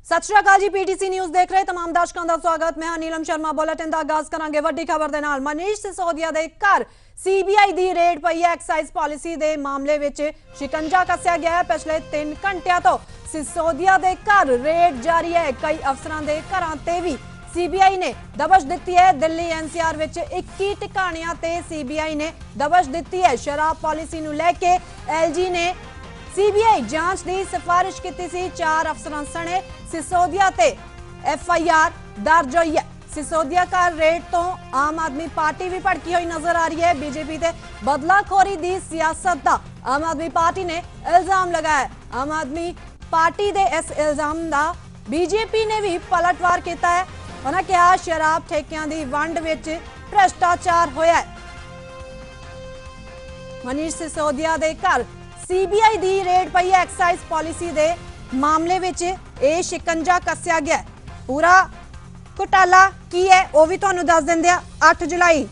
सत श्री अकाल जी। PTC news देख रहे तमाम दर्शकों का स्वागत। मैं नीलम शर्मा। बुलेटिन का आगाज करांगे वड्डी खबर दे नाल। मनीष सिसोदिया दे घर सीबीआई दी रेड पई है। एक्साइज पॉलिसी दे मामले विच शिकंजा कस्या गया है। पिछले 3 घंटिया तो सिसोदिया दे घर रेड जारी है। कई अफसरां दे घरां ते भी सीबीआई ने दबश दी है। दिल्ली एनसीआर विच 21 ठिकाणियां ते सीबीआई ने दबश दी है। शराब पॉलिसी नूं लैके एलजी ने सीबीआई जांच की सिफारिश की सी। 4 अफसरां सने सिसोदिया ते एफआईआर दर्ज हुई है। सिसोदिया का रेड तो आम आदमी पार्टी भी भड़की हुई नजर आ रही है। बीजेपी ते बदलाखोरी दी सियासत का आम आदमी पार्टी ने इल्जाम लगाया। आम आदमी पार्टी दे इस इल्जाम का बीजेपी ने भी पलटवार किया है। उन्होंने कहा शराब ठेकियां दी वंड विच भ्रष्टाचार होया है। मनीष सिसोदिया दे घर सीबीआई दी रेड पई है। एक्साइज पॉलिसी दे मामले विच ये शिकंजा कस्या गया। पूरा घोटाला की है वह भी तुहानूं दस दिंदे आ। 8 जुलाई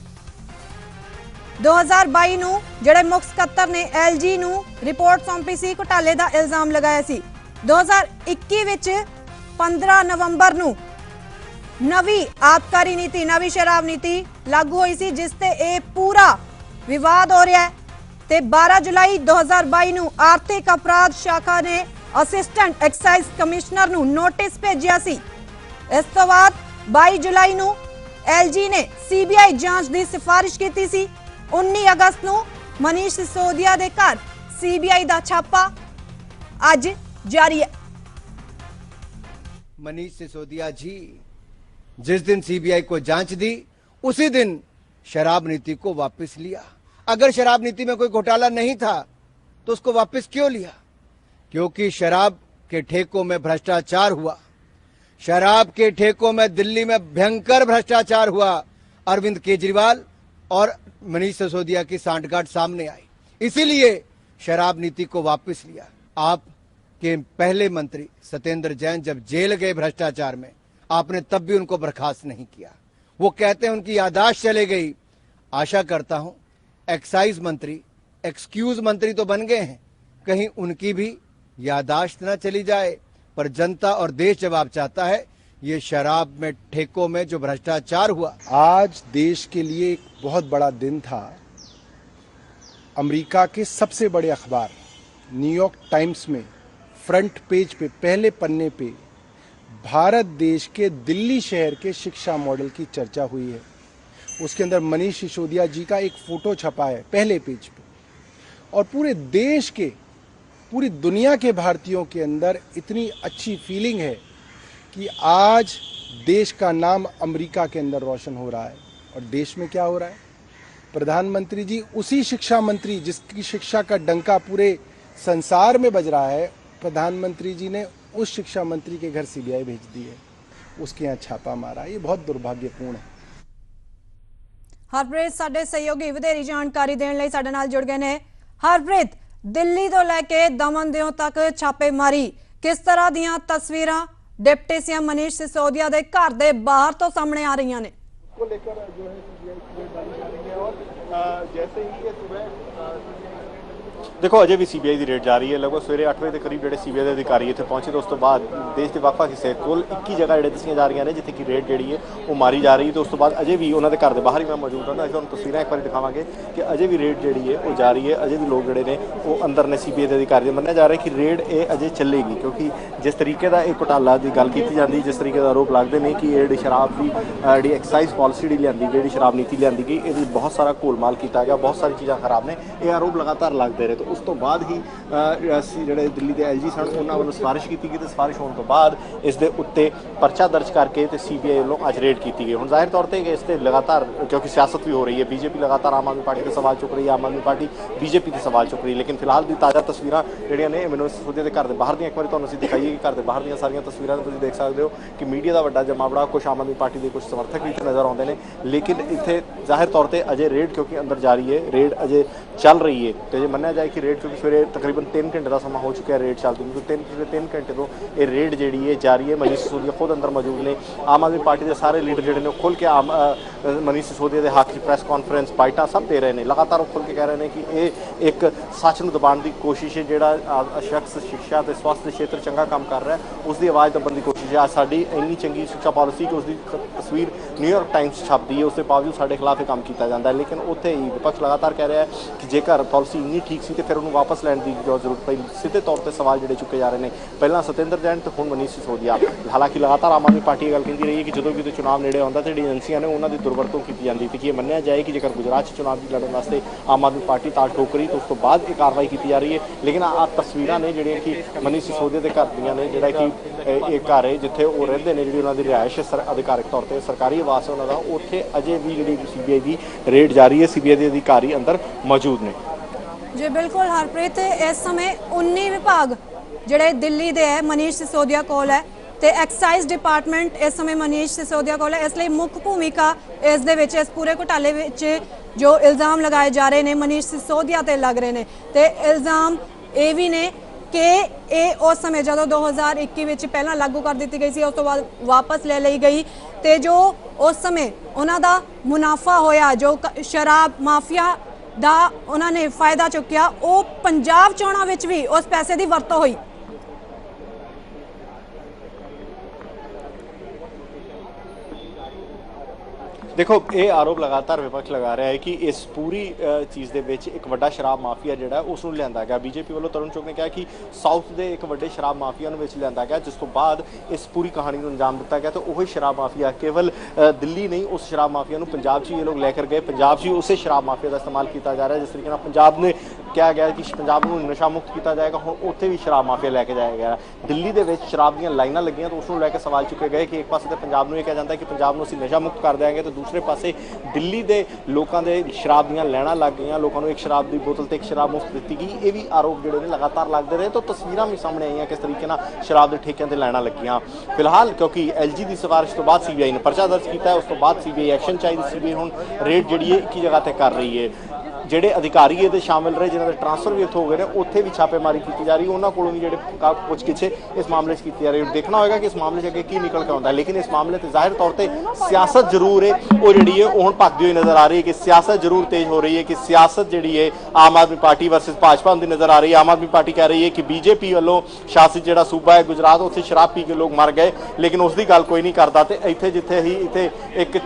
2022 नूं जिहड़े मुख सकत्तर ने एलजी नूं रिपोर्ट सौंपी सी, घोटाले दा इल्जाम लगाया सी। 2021 विच 15 नवंबर नूं नवी आबकारी नीति, नवी शराब नीति लागू हुई सी, जिस ते ये पूरा विवाद हो रहा है। ते 12 जुलाई 2022 नूं आर्थिक अपराध शाखा ने असिस्टेंट एक्साइज कमिश्नर नूं नोटिस भेजिया सी। इस तो बाद 22 जुलाई नूं एलजी ने सीबीआई जांच की सिफारिश की सी। 19 अगस्त नूं मनीष सिसोदिया दे घर सीबीआई दा छापा अज जारी है। मनीष सिसोदिया जी जिस दिन सीबीआई को जांच दी उसी दिन शराब नीति को वापस लिया। अगर शराब नीति में कोई घोटाला नहीं था तो उसको वापस क्यों लिया? क्योंकि शराब के ठेकों में भ्रष्टाचार हुआ। शराब के ठेकों में दिल्ली में भयंकर भ्रष्टाचार हुआ। अरविंद केजरीवाल और मनीष सिसोदिया की सांठगांठ सामने आई, इसीलिए शराब नीति को वापस लिया। आपके पहले मंत्री सत्येंद्र जैन जब जेल गए भ्रष्टाचार में, आपने तब भी उनको बर्खास्त नहीं किया। वो कहते हैं उनकी याददाश्त चले गई। आशा करता हूं एक्साइज मंत्री एक्सक्यूज मंत्री तो बन गए हैं, कहीं उनकी भी याददाश्त न चली जाए। पर जनता और देश जवाब चाहता है। ये शराब में ठेकों में जो भ्रष्टाचार हुआ, आज देश के लिए एक बहुत बड़ा दिन था। अमेरिका के सबसे बड़े अखबार न्यूयॉर्क टाइम्स में फ्रंट पेज पे, पहले पन्ने पे भारत देश के दिल्ली शहर के शिक्षा मॉडल की चर्चा हुई है। उसके अंदर मनीष सिसोदिया जी का एक फोटो छपा है पहले पेज पे। और पूरे देश के, पूरी दुनिया के भारतीयों के अंदर इतनी अच्छी फीलिंग है कि आज देश का नाम अमेरिका के अंदर रोशन हो रहा है। और देश में क्या हो रहा है? प्रधानमंत्री जी, उसी शिक्षा मंत्री जिसकी शिक्षा का डंका पूरे संसार में बज रहा है, प्रधानमंत्री जी ने उस शिक्षा मंत्री के घर सीबीआई भेज दी है, उसके यहाँ छापा मारा। ये बहुत दुर्भाग्यपूर्ण है। हरप्रीत साडे सहयोगी वधेरी जानकारी देने लई साडे नाल जुड़ गए ने। हरप्रीत, दिल्ली तो लैके दमनदेव तक छापेमारी, किस तरह दीयां तस्वीरां डिप्टी सीएम मनीष सिसोदिया दे घर दे बाहर तो सामने आ रही ने? को लेकर जो है सीबीआई डाली जा रही है। और जैसे ही ये सुबह देखो अजय भी सीबीआई की रेड जारी है। लगभग सवेरे 8 बजे के करीब जो सीबीआई के अधिकारी इतने पहुंचे तो उस तो बाद देश के ਵੱਖ-ਵੱਖ हिस्से कुल 21 जगह जो दसिया जा रही ने जिथे की रेड जी है वो मारी जा रही है। तो उस तो बाद अजय भी उन्होंने घर के बाहर ही मैं मौजूद हाँ। अभी तुहानूं तस्वीरें एक बार दिखावांगे कि अजय भी रेड जी है वो जारी है। अजय भी लोग जोड़े ने वो अंदर ने सीबीआई के अधिकारी मन्निया जा रहा है कि रेड ये अजय चलेगी, क्योंकि जिस तरीके का एक घोटाला की गल की जाती, जिस तरीके का आरोप लगते हैं कि ये शराब की जी एक्साइज पॉलिसी जी लियांदी गई, शराब नीति लियांदी गई, ये बहुत सारा घोलमाल किया गया, बहुत सारी चीज़ां खराब ने, ये आरोप लगातार लगते रहे। तो उस तो बाद ही ਜਿਹੜੇ ਦਿੱਲੀ ਦੇ ਐਲਜੀ ਸਨ ਉਹਨਾਂ ਵੱਲੋਂ ਸਿਫਾਰਿਸ਼ ਕੀਤੀ ਗਈ ਤੇ ਸਿਫਾਰਿਸ਼ ਹੋਣ ਤੋਂ ਬਾਅਦ ਇਸ ਦੇ ਉੱਤੇ ਪਰਚਾ ਦਰਜ ਕਰਕੇ ਤੇ ਸੀਬੀਆਈ ਵੱਲੋਂ ਅੱਜ ਰੇਡ ਕੀਤੀ ਗਈ। ਹੁਣ ਜ਼ਾਹਿਰ ਤੌਰ ਤੇ ਇਸ ਤੇ ਲਗਾਤਾਰ ਕਿਉਂਕਿ ਸਿਆਸਤ ਵੀ ਹੋ ਰਹੀ ਹੈ, ਬੀਜੇਪੀ ਲਗਾਤਾਰ ਆਮ ਆਦਮੀ ਪਾਰਟੀ ਤੇ ਸਵਾਲ ਚੁੱਕ ਰਹੀ ਹੈ, ਆਮ ਆਦਮੀ ਪਾਰਟੀ ਬੀਜੇਪੀ ਤੇ ਸਵਾਲ ਚੁੱਕ ਰਹੀ ਹੈ। ਲੇਕਿਨ ਫਿਲਹਾਲ ਦੀ ਤਾਜ਼ਾ ਤਸਵੀਰਾਂ ਜਿਹੜੀਆਂ ਨੇ ਮਨੀਸ਼ ਸਿਸੋਦੀਆ ਦੇ ਘਰ ਦੇ ਬਾਹਰ ਦੀਆਂ ਇੱਕ ਵਾਰੀ ਤੁਹਾਨੂੰ ਅਸੀਂ ਦਿਖਾਈਏ ਕਿ ਘਰ ਦੇ ਬਾਹਰ ਦੀਆਂ ਸਾਰੀਆਂ ਤਸਵੀਰਾਂ ਤੁਸੀਂ ਦੇਖ ਸਕਦੇ ਹੋ ਕਿ ਮੀਡੀਆ ਦਾ ਵੱਡਾ ਜਮਾਵੜਾ, ਕੁਝ ਆਮ ਆਦਮੀ ਪਾਰਟੀ ਦੇ ਕੁਝ ਸਮਰਥਕ ਵੀ ਇੱਥੇ ਨਜ਼ਰ ਆਉਂਦੇ ਨੇ। ਲੇਕਿਨ ਇੱਥੇ ਜ਼ਾਹਿਰ ਤੌਰ ਤੇ ਅਜੇ ਰੇਡ ਕਿਉਂਕਿ ਅੰਦਰ ਜਾਰੀ ਹੈ, ਰੇਡ ਅਜੇ ਚੱਲ ਰਹੀ ਹੈ। ਤੇ ਜੇ ਮੰਨਿਆ ਜਾਏ ਕਿ ਰੇਡ ਕਿਉਂਕਿ ਸਵੇਰੇ ਤਕਰੀਬਨ 3 घंटे का समा हो चुका है रेड चलती है, तो 3 घंटे तो ये रेड जी है जारी है। मनीष सिसोदिया खुद अंदर मौजूद ने। आम आदमी पार्टी के सारे लीडर जोड़े ने खुल के ਮਨੀਸ਼ ਸਿਸੋਦੀਆ ਦੇ ਹੱਕ 'ਚ ਪ੍ਰੈਸ ਕਾਨਫਰੰਸ ਬਾਈਟਾਂ ਸਭ ਦੇ ਰਹੇ ਨੇ, ਲਗਾਤਾਰ ਉਹ ਖੁੱਲ੍ਹ ਕੇ ਕਹਿ ਰਹੇ ਨੇ ਕਿ ਇਹ ਇੱਕ ਸੱਚ ਨੂੰ ਦਬਾਉਣ ਦੀ ਕੋਸ਼ਿਸ਼ ਹੈ। ਜਿਹੜਾ ਸ਼ਖਸ ਸਿੱਖਿਆ ਤੇ ਸਵਾਸਥ ਦੇ ਖੇਤਰ ਚੰਗਾ ਕੰਮ ਕਰ ਰਿਹਾ ਉਸ ਦੀ ਆਵਾਜ਼ ਦੱਬਣ ਦੀ ਕੋਸ਼ਿਸ਼ ਹੈ। ਅੱਜ ਸਾਡੀ ਇੰਨੀ ਚੰਗੀ ਸਿੱਖਿਆ ਪਾਲਿਸੀ ਕਿ ਉਸ ਦੀ ਤਸਵੀਰ ਨਿਊਯਾਰਕ ਟਾਈਮਸ ਛਪਦੀ ਹੈ, ਉਸ ਦੇ ਬਾਵਜੂਦ ਸਾਡੇ ਖਿਲਾਫ ਇਹ ਕੰਮ ਕੀਤਾ ਜਾਂਦਾ ਹੈ। ਲੇਕਿਨ ਉੱਥੇ ਹੀ ਵਿਪਕਸ਼ ਲਗਾਤਾਰ ਕਹਿ ਰਿਹਾ ਹੈ ਕਿ ਜੇਕਰ ਪਾਲਿਸੀ ਇੰਨੀ ਠੀਕ ਸੀ ਤੇ ਫਿਰ ਉਹਨੂੰ ਵਾਪਸ ਲੈਣ ਦੀ ਜ਼ਰੂਰਤ ਪਈ। ਸਿੱਧੇ ਤੌਰ ਤੇ ਸਵਾਲ ਜਿਹੜੇ ਚੁੱਕੇ ਜਾ ਰਹੇ ਨੇ, ਪਹਿਲਾਂ ਸਤਿੰਦਰ ਜੈਨ ਤੇ ਹੁਣ ਮਨੀਸ਼ ਸਿਸੋਦੀਆ। ਹਾਲਾਂਕਿ ਲਗਾਤਾਰ ਆਮ ਆਦਮੀ ਪਾਰਟੀ ਇਹ ਗੱਲ ਕਹਿੰਦੀ ਰਹੀ ਹੈ ਕਿ ਜਦੋਂ ਕਿਤੇ ਚੁਣਾਵ ਨੇੜੇ ਆਉਂਦਾ ਤੇ ਜਿਹੜੀ ਏਜੰਸੀਆਂ ਨੇ ਉਹਨਾਂ ਦੀ ਦੁਰਵਰਤੋਂ ਕੀਤੀ ਜਾਂਦੀ ਤੇ ਕਿ ਇਹ ਮੰਨਿਆ ਜਾਏ ਕਿ ਜੇਕਰ ਗੁਜਰਾਤ 'ਚ ਚੁਣਾਵ ਲੜਨ ਵਾਸਤੇ ਆਮ ਆਦਮੀ ਪਾਰਟੀ ਤਾਲ ਠੋਕਰੀ ਤਾਂ ਉਸ ਤੋਂ ਬਾਅਦ ਇਹ ਕਾਰਵਾਈ ਕੀਤੀ ਜਾ ਰਹੀ ਹੈ। ਲੇਕਿਨ ਆਹ ਤਸਵੀਰਾਂ ਨੇ ਜਿਹੜੀਆਂ ਕਿ ਮਨੀਸ਼ ਸਿਸੋਦੀਆ ਦੇ ਘਰ ਦੀਆਂ ਨੇ, ਜਿਹੜਾ ਕਿ ਇਹ ਘਰ ਹੈ ਜਿੱਥੇ ਉਹ ਰਹਿੰਦੇ ਨੇ, ਜਿਹੜੀ ਉਹਨਾਂ ਦੀ ਰਿਹਾਇਸ਼ ਅਧਿਕਾਰਿਕ ਤੌਰ ਤੇ ਸਰਕਾਰੀ ਆਵਾਸ ਹੈ ਉਹਨਾਂ ਦਾ, ਉੱਥੇ ਅਜੇ ਵੀ ਜਿਹੜੀ CBI ਦੀ ਰੇਡ ਜਾਰੀ ਹੈ। CBI ਦੇ ਅਧਿਕਾਰੀ ਅੰਦਰ ਮੌਜੂਦ ਨੇ। ਜੀ ਬਿਲकुल हरप्रीत, इस समय 19 विभाग ਜਿਹੜੇ ਦਿੱਲੀ ਦੇ ਹੈ ਮਨੀਸ਼ ਸਿਸੋਦੀਆ ਕੋਲ ਹੈ ਤੇ ਐਕਸਾਈਜ਼ ਡਿਪਾਰਟਮੈਂਟ ਇਸ ਸਮੇਂ ਮਨੀਸ਼ ਸਿਸੋਦੀਆ ਕੋਲ ਹੈ। ਇਸ ਲਈ ਮੁੱਖ ਭੂਮਿਕਾ ਇਸ ਦੇ ਵਿੱਚ, ਇਸ ਪੂਰੇ ਘੁਟਾਲੇ ਵਿੱਚ ਜੋ ਇਲਜ਼ਾਮ ਲਗਾਏ ਜਾ ਰਹੇ ਨੇ ਮਨੀਸ਼ ਸਿਸੋਦੀਆ ਤੇ ਲੱਗ ਰਹੇ ਨੇ ਤੇ ਇਲਜ਼ਾਮ ਇਹ ਵੀ ਨੇ ਕਿ ਇਹ ਉਸ ਸਮੇਂ ਜਦੋਂ 2021 ਵਿੱਚ ਪਹਿਲਾਂ ਲਾਗੂ ਕਰ ਦਿੱਤੀ ਗਈ ਸੀ, ਉਸ ਤੋਂ ਬਾਅਦ ਵਾਪਸ ਲੈ ਲਈ ਗਈ ਤੇ ਜੋ ਉਸ ਸਮੇਂ ਉਹਨਾਂ ਦਾ ਮੁਨਾਫਾ ਹੋਇਆ, ਜੋ ਸ਼ਰਾਬ ਮਾਫੀਆ ਦਾ ਉਹਨਾਂ ਨੇ ਫਾਇਦਾ ਚੁੱਕਿਆ, ਉਹ ਪੰਜਾਬ ਚੋਣਾਂ ਵਿੱਚ ਵੀ ਉਸ ਪੈਸੇ ਦੀ ਵਰਤੋਂ ਹੋਈ। देखो ये आरोप लगातार विपक्ष लगा रहा है कि इस पूरी चीज़ ਦੇ ਵਿੱਚ ਇੱਕ ਵੱਡਾ ਸ਼ਰਾਬ ਮਾਫੀਆ ਜਿਹੜਾ ਉਸ ਨੂੰ ਲਿਆਂਦਾ ਗਿਆ। ਬੀਜੇਪੀ ਵੱਲੋਂ ਤਰੁਣ ਚੁੱਗ ਨੇ ਕਿਹਾ ਕਿ ਸਾਊਥ ਦੇ ਇੱਕ ਵੱਡੇ ਸ਼ਰਾਬ ਮਾਫੀਆ ਨੂੰ ਵਿੱਚ ਲਿਆਂਦਾ ਗਿਆ, ਜਿਸ ਤੋਂ ਬਾਅਦ ਇਸ ਪੂਰੀ ਕਹਾਣੀ ਨੂੰ ਅੰਜਾਮ ਦਿੱਤਾ ਗਿਆ। ਤੇ ਉਹੀ ਸ਼ਰਾਬ ਮਾਫੀਆ ਕੇਵਲ ਦਿੱਲੀ ਨਹੀਂ, ਉਸ ਸ਼ਰਾਬ ਮਾਫੀਆ ਨੂੰ ਪੰਜਾਬ 'ਚ ਇਹ ਲੋਕ ਲੈ ਕਰ ਗਏ। ਪੰਜਾਬ 'ਚ ਉਸੇ ਸ਼ਰਾਬ ਮਾਫੀਆ ਦਾ ਇਸਤੇਮਾਲ ਕੀਤਾ ਜਾ ਰਿਹਾ, ਜਿਸ ਤਰੀਕੇ ਨਾਲ ਪੰਜਾਬ ਨੇ ਕਿਹਾ ਗਿਆ ਕਿ ਪੰਜਾਬ ਨੂੰ ਨਸ਼ਾ ਮੁਕਤ ਕੀਤਾ ਜਾਏਗਾ, ਹੁਣ ਉੱਥੇ ਵੀ ਸ਼ਰਾਬ ਮਾਫੀਆ ਲੈ ਕੇ ਜਾਇਆ ਗਿਆ। ਦਿੱਲੀ ਦੇ ਵਿੱਚ ਸ਼ਰਾਬ ਦੀਆਂ ਲਾਈਨਾਂ ਲੱਗੀਆਂ ਤਾਂ ਉਸ ਨੂੰ ਲੈ ਕੇ ਸਵਾਲ ਚੁੱਕੇ ਗਏ ਕਿ ਇੱਕ ਪਾਸੇ ਤੇ ਪੰਜਾਬ ਨੂੰ ਇਹ ਕਿਹਾ ਜਾਂਦਾ ਕਿ ਪੰਜਾਬ ਨੂੰ ਅਸੀਂ ਨਸ਼ਾ ਮੁਕਤ ਕਰ ਦਿਆਂਗੇ ਤੇ ਦੂਸਰੇ ਪਾਸੇ ਦਿੱਲੀ ਦੇ ਲੋਕਾਂ ਦੇ ਸ਼ਰਾਬ ਦੀਆਂ ਲੈਣਾ ਲੱਗ ਗਈਆਂ, ਲੋਕਾਂ ਨੂੰ ਇੱਕ ਸ਼ਰਾਬ ਦੀ ਬੋਤਲ ਤੇ ਇੱਕ ਸ਼ਰਾਬ ਮੁਫਤ ਦਿੱਤੀ ਗਈ। ਇਹ ਵੀ ਆਰੋਪ ਜਿਹੜੇ ਨੇ ਲਗਾਤਾਰ ਲੱਗਦੇ ਰਹੇ ਤਾਂ ਤਸਵੀਰਾਂ ਵੀ ਸਾਹਮਣੇ ਆਈਆਂ ਕਿਸ ਤਰੀਕੇ ਨਾਲ ਸ਼ਰਾਬ ਦੇ ਠੇਕਿਆਂ ਤੇ ਲੈਣਾ ਲੱਗੀਆਂ। ਫਿਲਹਾਲ ਕਿਉਂਕਿ LG ਦੀ ਸਿਫਾਰਿਸ਼ ਤੋਂ ਬਾਅਦ CBI ਨੇ ਪਰਚਾ ਦਰਜ ਕੀਤਾ ਹੈ, ਉਸ ਤੋਂ ਬਾਅਦ CBI ਐਕਸ਼ਨ ਚਾਹੀਦੀ। CBI ਹੁਣ ਰੇਡ ਜਿਹੜੀ ਹੈ ਇੱਕ ਹੀ ਜਗ੍ਹਾ ਤੇ ਕਰ ਰਹੀ ਹੈ। ਜਿਹੜੇ ਅਧਿਕਾਰੀ ਇਹਦੇ ਸ਼ਾਮਿਲ ਰਹੇ, ਜਿਨ੍ਹਾਂ ਦੇ ਟ੍ਰਾਂਸਫਰ ਵੀ ਇੱਥੋਂ ਹੋ ਗਏ ਨੇ, ਉੱਥੇ ਵੀ ਛਾਪੇਮਾਰੀ ਕੀਤੀ ਜਾ ਰਹੀ, ਉਹਨਾਂ ਕੋਲੋਂ ਵੀ ਜਿਹੜੇ ਪੁੱਛ ਗਿੱਛ ਇਸ ਮਾਮਲੇ 'ਚ ਕੀਤੀ ਜਾ ਰਹੀ। ਦੇਖਣਾ ਹੋਏਗਾ ਕਿ ਇਸ ਮਾਮਲੇ 'ਚ ਅੱਗੇ ਕੀ ਨਿਕਲ ਕੇ ਆਉਂਦਾ ਹੈ। ਲੇਕਿਨ ਇਸ ਮਾਮਲੇ ਤੇ ਜ਼ਾਹਿਰ ਤੌਰ ਤੇ ਸਿਆਸਤ ਜ਼ਰੂਰ ਹੈ, ਉਹ ਜਿਹੜੀ ਹੈ ਉਹ ਹੁਣ ਭਖਦੀ ਹੋਈ ਨਜ਼ਰ ਆ ਰਹੀ ਹੈ ਕਿ ਸਿਆਸਤ ਜ਼ਰੂਰ ਤੇਜ਼ ਹੋ ਰਹੀ ਹੈ, ਕਿ ਸਿਆਸਤ ਜਿਹੜੀ ਹੈ ਆਮ ਆਦਮੀ ਪਾਰਟੀ ਵਰਸਸ ਭਾਜਪਾ ਹੁੰਦੀ ਨਜ਼ਰ ਆ ਰਹੀ ਹੈ। ਆਮ ਆਦਮੀ ਪਾਰਟੀ ਕਹਿ ਰਹੀ ਹੈ ਕਿ BJP ਵੱਲੋਂ ਸ਼ਾਸਿਤ ਜਿਹੜਾ ਸੂਬਾ ਹੈ ਗੁਜਰਾਤ, ਉੱਥੇ ਸ਼ਰਾਬ ਪੀ ਕੇ ਲੋਕ ਮਰ ਗਏ, ਲੇਕਿਨ ਉਸ ਦੀ ਗੱਲ ਕੋਈ ਨਹੀਂ ਕਰਦਾ। ਤੇ ਇੱਥੇ ਜਿੱਥੇ ਹੀ ਇੱਥੇ ਇੱਕ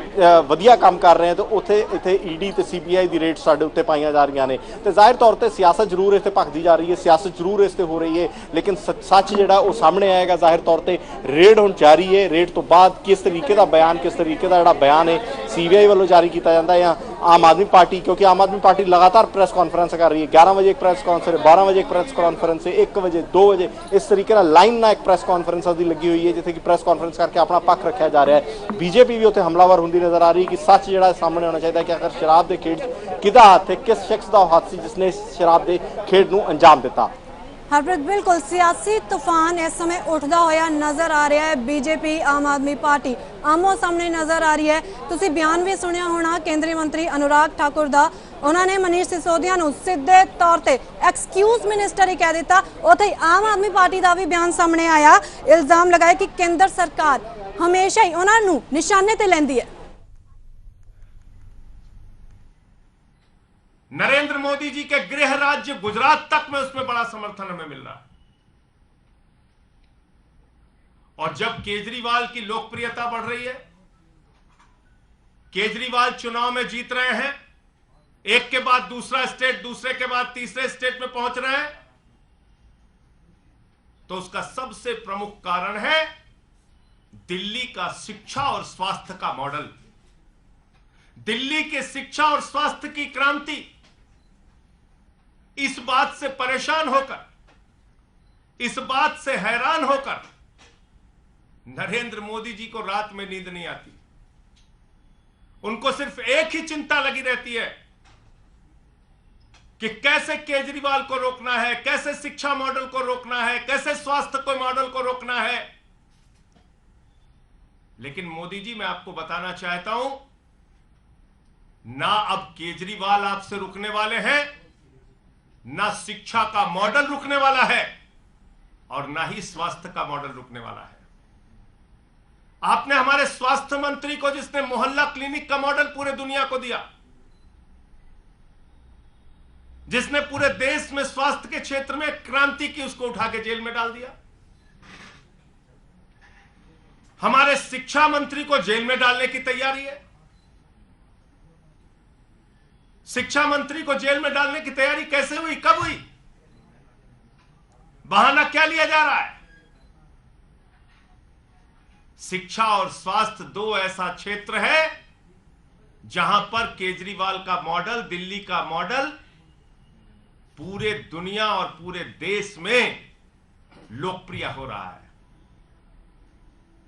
ਵਧੀਆ ਕੰਮ ਕਰ ਰਹੇ ਹਾਂ ਤੇ ਉੱਥੇ ਇੱਥੇ ED ਤੇ CBI ਦੀ ਰੇਡ ਸਾਡੇ ਉੱਤੇ ਪਾਈਆਂ ਜਾ ਰਹੀਆਂ ਨੇ। ਤੇ ਜ਼ਾਹਿਰ ਤੌਰ ਤੇ ਸਿਆਸਤ ਜ਼ਰੂਰ ਇਸ ਤੇ ਭਖਦੀ ਜਾ ਰਹੀ ਹੈ, ਸਿਆਸਤ ਜ਼ਰੂਰ ਇਸ ਤੇ ਹੋ ਰਹੀ ਹੈ, ਲੇਕਿਨ ਸੱਚ ਜਿਹੜਾ ਉਹ ਸਾਹਮਣੇ ਆਏਗਾ। ਜ਼ਾਹਿਰ ਤੌਰ ਤੇ ਰੇਡ ਹੁਣ ਜਾਰੀ ਹੈ। ਰੇਡ ਤੋਂ ਬਾਅਦ ਕਿਸ ਤਰੀਕੇ ਦਾ ਬਿਆਨ, ਕਿਸ ਤਰੀਕੇ ਦਾ ਜਿਹੜਾ ਬਿਆਨ ਹੈ CBI ਵੱਲੋਂ ਜਾਰੀ ਕੀਤਾ ਜਾਂਦਾ ਹੈ ਜਾਂ ਆਮ ਆਦਮੀ ਪਾਰਟੀ, ਕਿਉਂਕਿ ਆਮ ਆਦਮੀ ਪਾर्टी लगातार प्रेस कॉन्फ्रेंस कर रही है। 11 बजे एक प्रेस कॉन्फ्रेंस, 12 बजे एक प्रेस कॉन्फ्रेंस, 1 बजे 2 बजे इस तरीके लाइन ना एक प्रेस कॉन्फ्रेंस की लगी हुई है, जिथे कि प्रेस कॉन्फ्रेंस करके अपना पक्ष रखा जा रहा है। बीजेपी भी उत्थे हमलावर होंदी नजर आ रही कि सच जो सामने होना चाहिए कि अगर शराब के खेड किदा हाथ है, किस शख्स का हाथ से जिसने शराब के खेड को अंजाम दिता। हरप्रीत, बिल्कुल सियासी तूफान इस समय उठता होया नज़र आ रहा है। बीजेपी आम आदमी पार्टी आमो सामने नज़र आ रही है। तुसी बयान भी सुनिया होना केंद्रीय मंत्री अनुराग ठाकुर दा, उन्होंने मनीष सिसोदिया नूं सीधे तौर पे एक्सक्यूज मिनिस्टर ही कह दिता। उत्थे आम आदमी पार्टी का भी बयान सामने आया, इल्जाम लगाया कि केंद्र सरकार हमेशा ही उन्होंने निशाने ते लैंदी है। नरेंद्र मोदी जी के गृह राज्य गुजरात तक में उसमें बड़ा समर्थन हमें मिल रहा है। और जब केजरीवाल की लोकप्रियता बढ़ रही है, केजरीवाल चुनाव में जीत रहे हैं, एक के बाद दूसरा स्टेट, दूसरे के बाद तीसरे स्टेट में पहुंच रहे हैं, तो उसका सबसे प्रमुख कारण है दिल्ली का शिक्षा और स्वास्थ्य का मॉडल। दिल्ली के शिक्षा और स्वास्थ्य की क्रांति। इस बात से परेशान होकर, इस बात से हैरान होकर नरेंद्र मोदी जी को रात में नींद नहीं आती। उनको सिर्फ एक ही चिंता लगी रहती है कि कैसे केजरीवाल को रोकना है, कैसे शिक्षा मॉडल को रोकना है, कैसे स्वास्थ्य को मॉडल को रोकना है। लेकिन मोदी जी, मैं आपको बताना चाहता हूं, ना अब केजरीवाल आपसे रुकने वाले हैं, ना शिक्षा का मॉडल रुकने वाला है और ना ही स्वास्थ्य का मॉडल रुकने वाला है। आपने हमारे स्वास्थ्य मंत्री को, जिसने मोहल्ला क्लिनिक का मॉडल पूरे दुनिया को दिया, जिसने पूरे देश में स्वास्थ्य के क्षेत्र में क्रांति की, उसको उठा के जेल में डाल दिया। हमारे शिक्षा मंत्री को जेल में डालने की तैयारी है। शिक्षा मंत्री को जेल में डालने की तैयारी कैसे हुई, कब हुई? बहाना क्या लिया जा रहा है? शिक्षा और स्वास्थ्य दो ऐसा क्षेत्र है जहां पर केजरीवाल का मॉडल, दिल्ली का मॉडल पूरे दुनिया और पूरे देश में लोकप्रिय हो रहा है।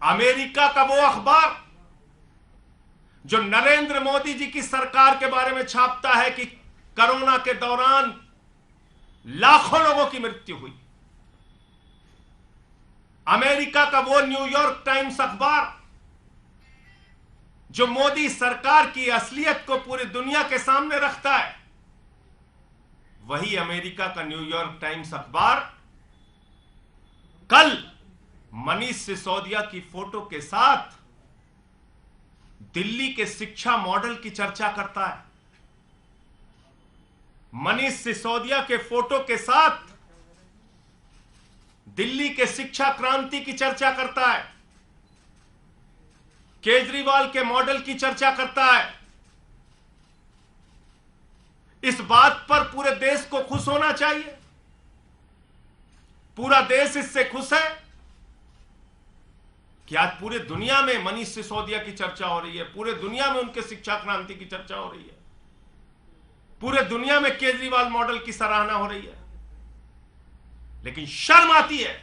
अमेरिका का वो अखबार जो नरेंद्र मोदी जी की सरकार के बारे में छापता है कि कोरोना के दौरान लाखों लोगों की मृत्यु हुई, अमेरिका का वो न्यूयॉर्क टाइम्स अखबार जो मोदी सरकार की असलियत को पूरी दुनिया के सामने रखता है, वही अमेरिका का न्यूयॉर्क टाइम्स अखबार कल मनीष सिसोदिया की फोटो के साथ दिल्ली के शिक्षा मॉडल की चर्चा करता है। मनीष सिसोदिया के फोटो के साथ दिल्ली के शिक्षा क्रांति की चर्चा करता है, केजरीवाल के मॉडल की चर्चा करता है। इस बात पर पूरे देश को खुश होना चाहिए। पूरा देश इससे खुश है कि आज पूरे दुनिया में मनीष सिसोदिया की चर्चा हो रही है, पूरे दुनिया में उनके शिक्षा क्रांति की चर्चा हो रही है, पूरे दुनिया में केजरीवाल मॉडल की सराहना हो रही है। लेकिन शर्म आती है,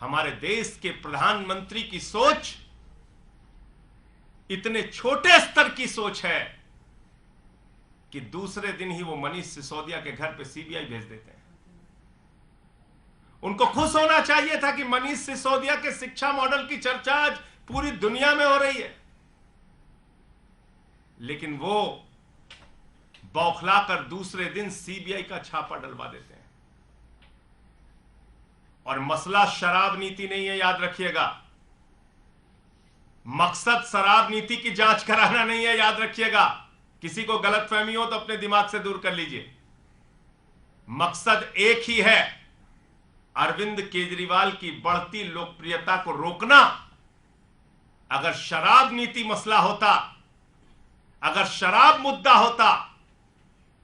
हमारे देश के प्रधानमंत्री की सोच इतने छोटे स्तर की सोच है कि दूसरे दिन ही वो मनीष सिसोदिया के घर पे सीबीआई भेज देते हैं। उनको खुश होना चाहिए था कि मनीष सिसोदिया के शिक्षा मॉडल की चर्चा आज पूरी दुनिया में हो रही है, लेकिन वो बौखलाकर दूसरे दिन सीबीआई का छापा डलवा देते हैं। और मसला शराब नीति नहीं है, याद रखिएगा। मकसद शराब नीति की जांच कराना नहीं है, याद रखिएगा। किसी को गलतफहमी हो तो अपने दिमाग से दूर कर लीजिए। मकसद एक ही है, अरविंद केजरीवाल की बढ़ती लोकप्रियता को रोकना। अगर शराब नीति मसला होता, अगर शराब मुद्दा होता,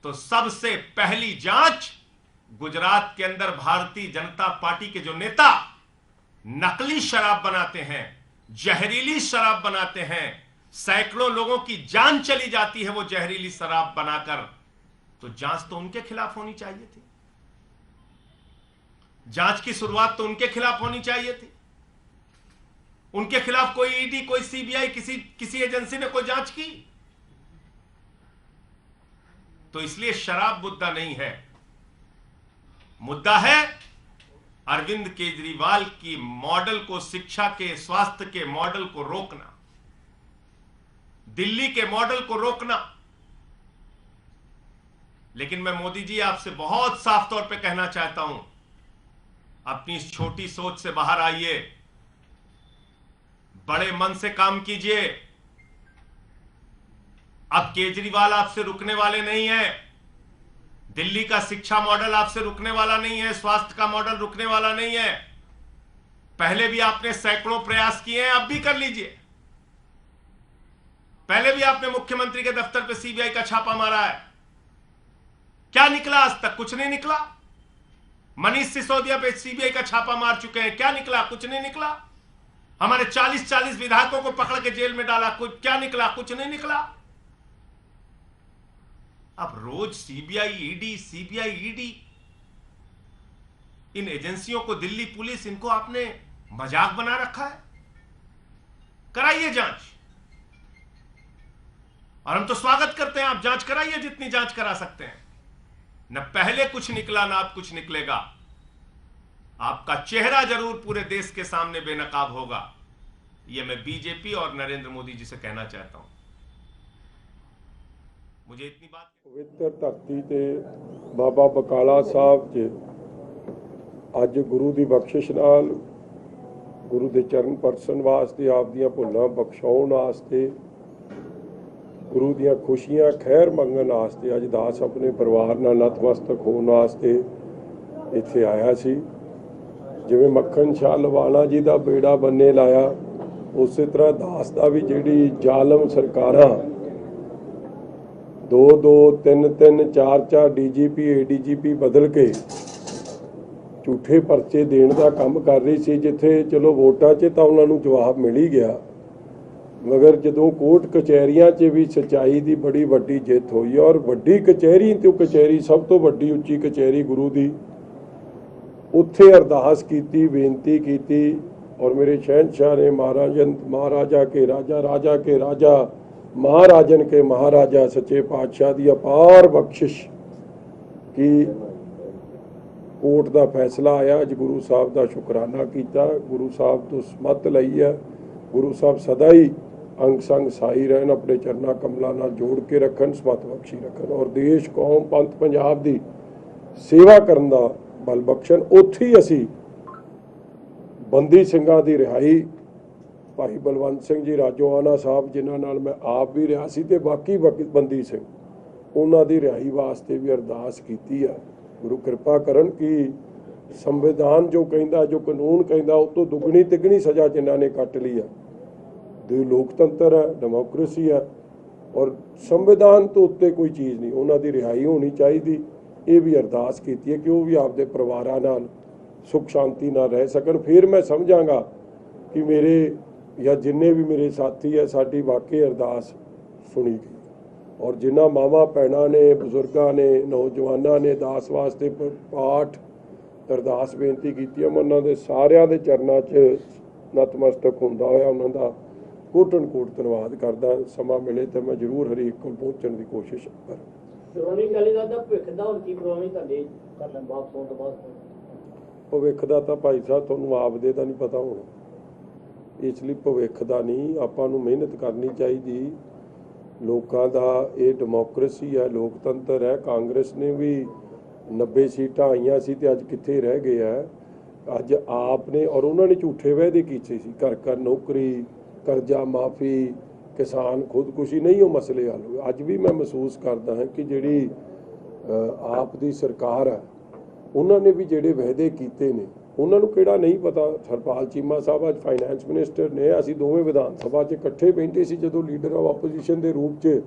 तो सबसे पहली जांच गुजरात के अंदर भारतीय जनता पार्टी के जो नेता नकली शराब बनाते हैं, जहरीली शराब बनाते हैं, सैकड़ों लोगों की जान चली जाती है वो जहरीली शराब बनाकर, तो जांच तो उनके खिलाफ होनी चाहिए थी। जांच की शुरुआत तो उनके खिलाफ होनी चाहिए थी। उनके खिलाफ कोई ईडी, कोई सीबीआई, किसी एजेंसी ने कोई जांच की? तो इसलिए शराब मुद्दा नहीं है, मुद्दा है अरविंद केजरीवाल की मॉडल को, शिक्षा के, स्वास्थ्य के मॉडल को रोकना, दिल्ली के मॉडल को रोकना। लेकिन मैं मोदी जी आपसे बहुत साफ तौर पे कहना चाहता हूं, अपनी इस छोटी सोच से बाहर आइए, बड़े मन से काम कीजिए। अब केजरीवाल आपसे रुकने वाले नहीं है, दिल्ली का शिक्षा मॉडल आपसे रुकने वाला नहीं है, स्वास्थ्य का मॉडल रुकने वाला नहीं है। पहले भी आपने सैकड़ों प्रयास किए हैं, अब भी कर लीजिए। पहले भी आपने मुख्यमंत्री के दफ्तर पे सीबीआई का छापा मारा है, क्या निकला? आज तक कुछ नहीं निकला। मनीष सिसोदिया पे सीबीआई का छापा मार चुके हैं, क्या निकला? कुछ नहीं निकला। हमारे 40-40 विधायकों को पकड़ के जेल में डाला, कुछ क्या निकला? कुछ नहीं निकला। अब रोज सीबीआई ईडी, इन एजेंसियों को, दिल्ली पुलिस, इनको आपने मजाक बना रखा है। कराइए जांच, और हम तो स्वागत करते हैं, आप जांच कराइए जितनी जांच करा सकते हैं। न पहले कुछ निकला, ना अब कुछ निकलेगा। आपका चेहरा जरूर पूरे देश के सामने बेनकाब होगा। यह मैं बीजेपी और नरेंद्र मोदी जी से कहना चाहता हूं। मुझे इतनी बात, पवित्र धरती ते बाबा बकाला साहब च अज गुरु की बख्शिश नाल ਗੁਰੂ ਦੇ ਚਰਨ ਪਰਸਨ ਵਾਸਤੇ, ਆਪ ਦੀਆਂ ਭੁੱਲਾਂ ਬਖਸ਼ਾਉਣ ਵਾਸਤੇ, ਗੁਰੂ ਦੀਆਂ ਖੁਸ਼ੀਆਂ ਖੈਰ ਮੰਗਣ ਵਾਸਤੇ ਅੱਜ ਦਾਸ ਆਪਣੇ ਪਰਿਵਾਰ ਨਾਲ ਨਤਮਸਤਕ ਹੋਣ ਵਾਸਤੇ ਇੱਥੇ ਆਇਆ ਸੀ। ਜਿਵੇਂ ਮੱਖਣ ਸ਼ਾਹ ਲਵਾਣਾ ਜੀ ਦਾ ਬੇੜਾ ਬੰਨੇ ਲਾਇਆ, ਉਸੇ ਤਰ੍ਹਾਂ ਦਾਸ ਦਾ ਵੀ ਜਿਹੜੀ ਜ਼ਾਲਮ ਸਰਕਾਰਾਂ 2-2, 3-3, 4-4 DGP ADGP ਬਦਲ ਕੇ ਝੂਠੇ ਪਰਚੇ ਦੇਣ ਦਾ ਕੰਮ ਕਰ ਰਹੀ ਸੀ, ਜਿੱਥੇ ਚਲੋ ਵੋਟਾਂ 'ਚ ਤਾਂ ਉਹਨਾਂ ਨੂੰ ਜਵਾਬ ਮਿਲ ਹੀ ਗਿਆ, ਮਗਰ ਜਦੋਂ ਕੋਰਟ ਕਚਹਿਰੀਆਂ 'ਚ ਵੀ ਸੱਚਾਈ ਦੀ ਬੜੀ ਵੱਡੀ ਜਿੱਤ ਹੋਈ ਔਰ ਵੱਡੀ ਕਚਹਿਰੀ ਤੇ ਕਚਹਿਰੀ ਸਭ ਤੋਂ ਵੱਡੀ ਉੱਚੀ ਕਚਹਿਰੀ ਗੁਰੂ ਦੀ, ਉੱਥੇ ਅਰਦਾਸ ਕੀਤੀ, ਬੇਨਤੀ ਕੀਤੀ ਔਰ ਮੇਰੇ ਸ਼ਹਿਨशाह ਨੇ महाराजा के राजा, राजा के राजा, महाराजन के महाराजा सच्चे पातशाह की अपार बख्शिश की कोर्ट का फैसला आया। अज गुरु साहब का शुकराना किया, गुरु साहब तो समत लई है। गुरु साहब सदा ही अंग संग साई रहन, अपने चरना कमलों नाल जोड़ के रखन, समत बख्शी रखन और देश कौम पंथ पंजाब की सेवा करन दा बल बख्शण। उत्थे ही असी बंदी ਸਿੰਘਾਂ ਦੀ रिहाई, भाई बलवंत सिंह जी राजोआना साहब जिन्हां नाल मैं आप भी रहा सी ते बाकी बंदी सिंह, उन्हां दी रिहाई वास्ते भी अरदास कीती है। गुरु कृपा करन कि संविधान जो कहंदा, जो कानून कहंदा, उस तो दुगनी तिगनी सज़ा जिन्हां ने कट ली है। दे लोकतंत्र है, डेमोक्रेसी है और संविधान तो उत्ते कोई चीज़ नहीं, उन्हां दी रिहाई होनी चाहिए। ये भी अरदास कीती है कि वो भी आपदे परिवारां नाल सुख शांति ना रह सकन। फिर मैं समझांगा कि मेरे या जिन्ने भी मेरे साथी है, साडी वाकई अरदास सुनी गई और जिन्हां मावां भैणां ने, बजुर्गां ने, नौजवानां ने दास वास्ते पाठ अरदास बेनती कीती, मैं उन्हां दे सारियां दे चरनां 'च नतमस्तक हुंदा होया उन्हां दा कोटन कोट धन्नवाद करदा। समा मिले तो मैं जरूर हरेक कोल पहुंचण दी कोशिश करां। श्रोमणी अकाली दल दा भविख दा हुण की प्रोग्राम है तुहाडे कर लैण वापस होण तों बाद? भविख का तो भाई साहब तुहानूं आपदे दा नहीं पता होना, इसलिए भविख का नहीं, आपां नूं मेहनत करनी चाहिए। लोगों का ये डेमोक्रेसी है, लोकतंत्र है। कांग्रेस ने भी 90 सीटां आईयां सी ते अज कित्थे रह गए है। अज आपने और उन्होंने झूठे वायदे कीते सी, घर घर नौकरी, करजा माफ़ी, किसान खुदकुशी, नहीं वो मसले हल हुए। अज भी मैं महसूस करता हाँ कि जिहड़ी आप दी सरकार है, उन्होंने भी जिहड़े वायदे कीते ने उन्होंने किहड़ा नहीं पता। सरपाल चीमा साहब अज फाइनैंस मिनिस्टर ने, असीं दोवें विधान सभा 'च इकट्ठे बैठे सी जदों लीडर ऑफ ओपोजिशन के रूप 'च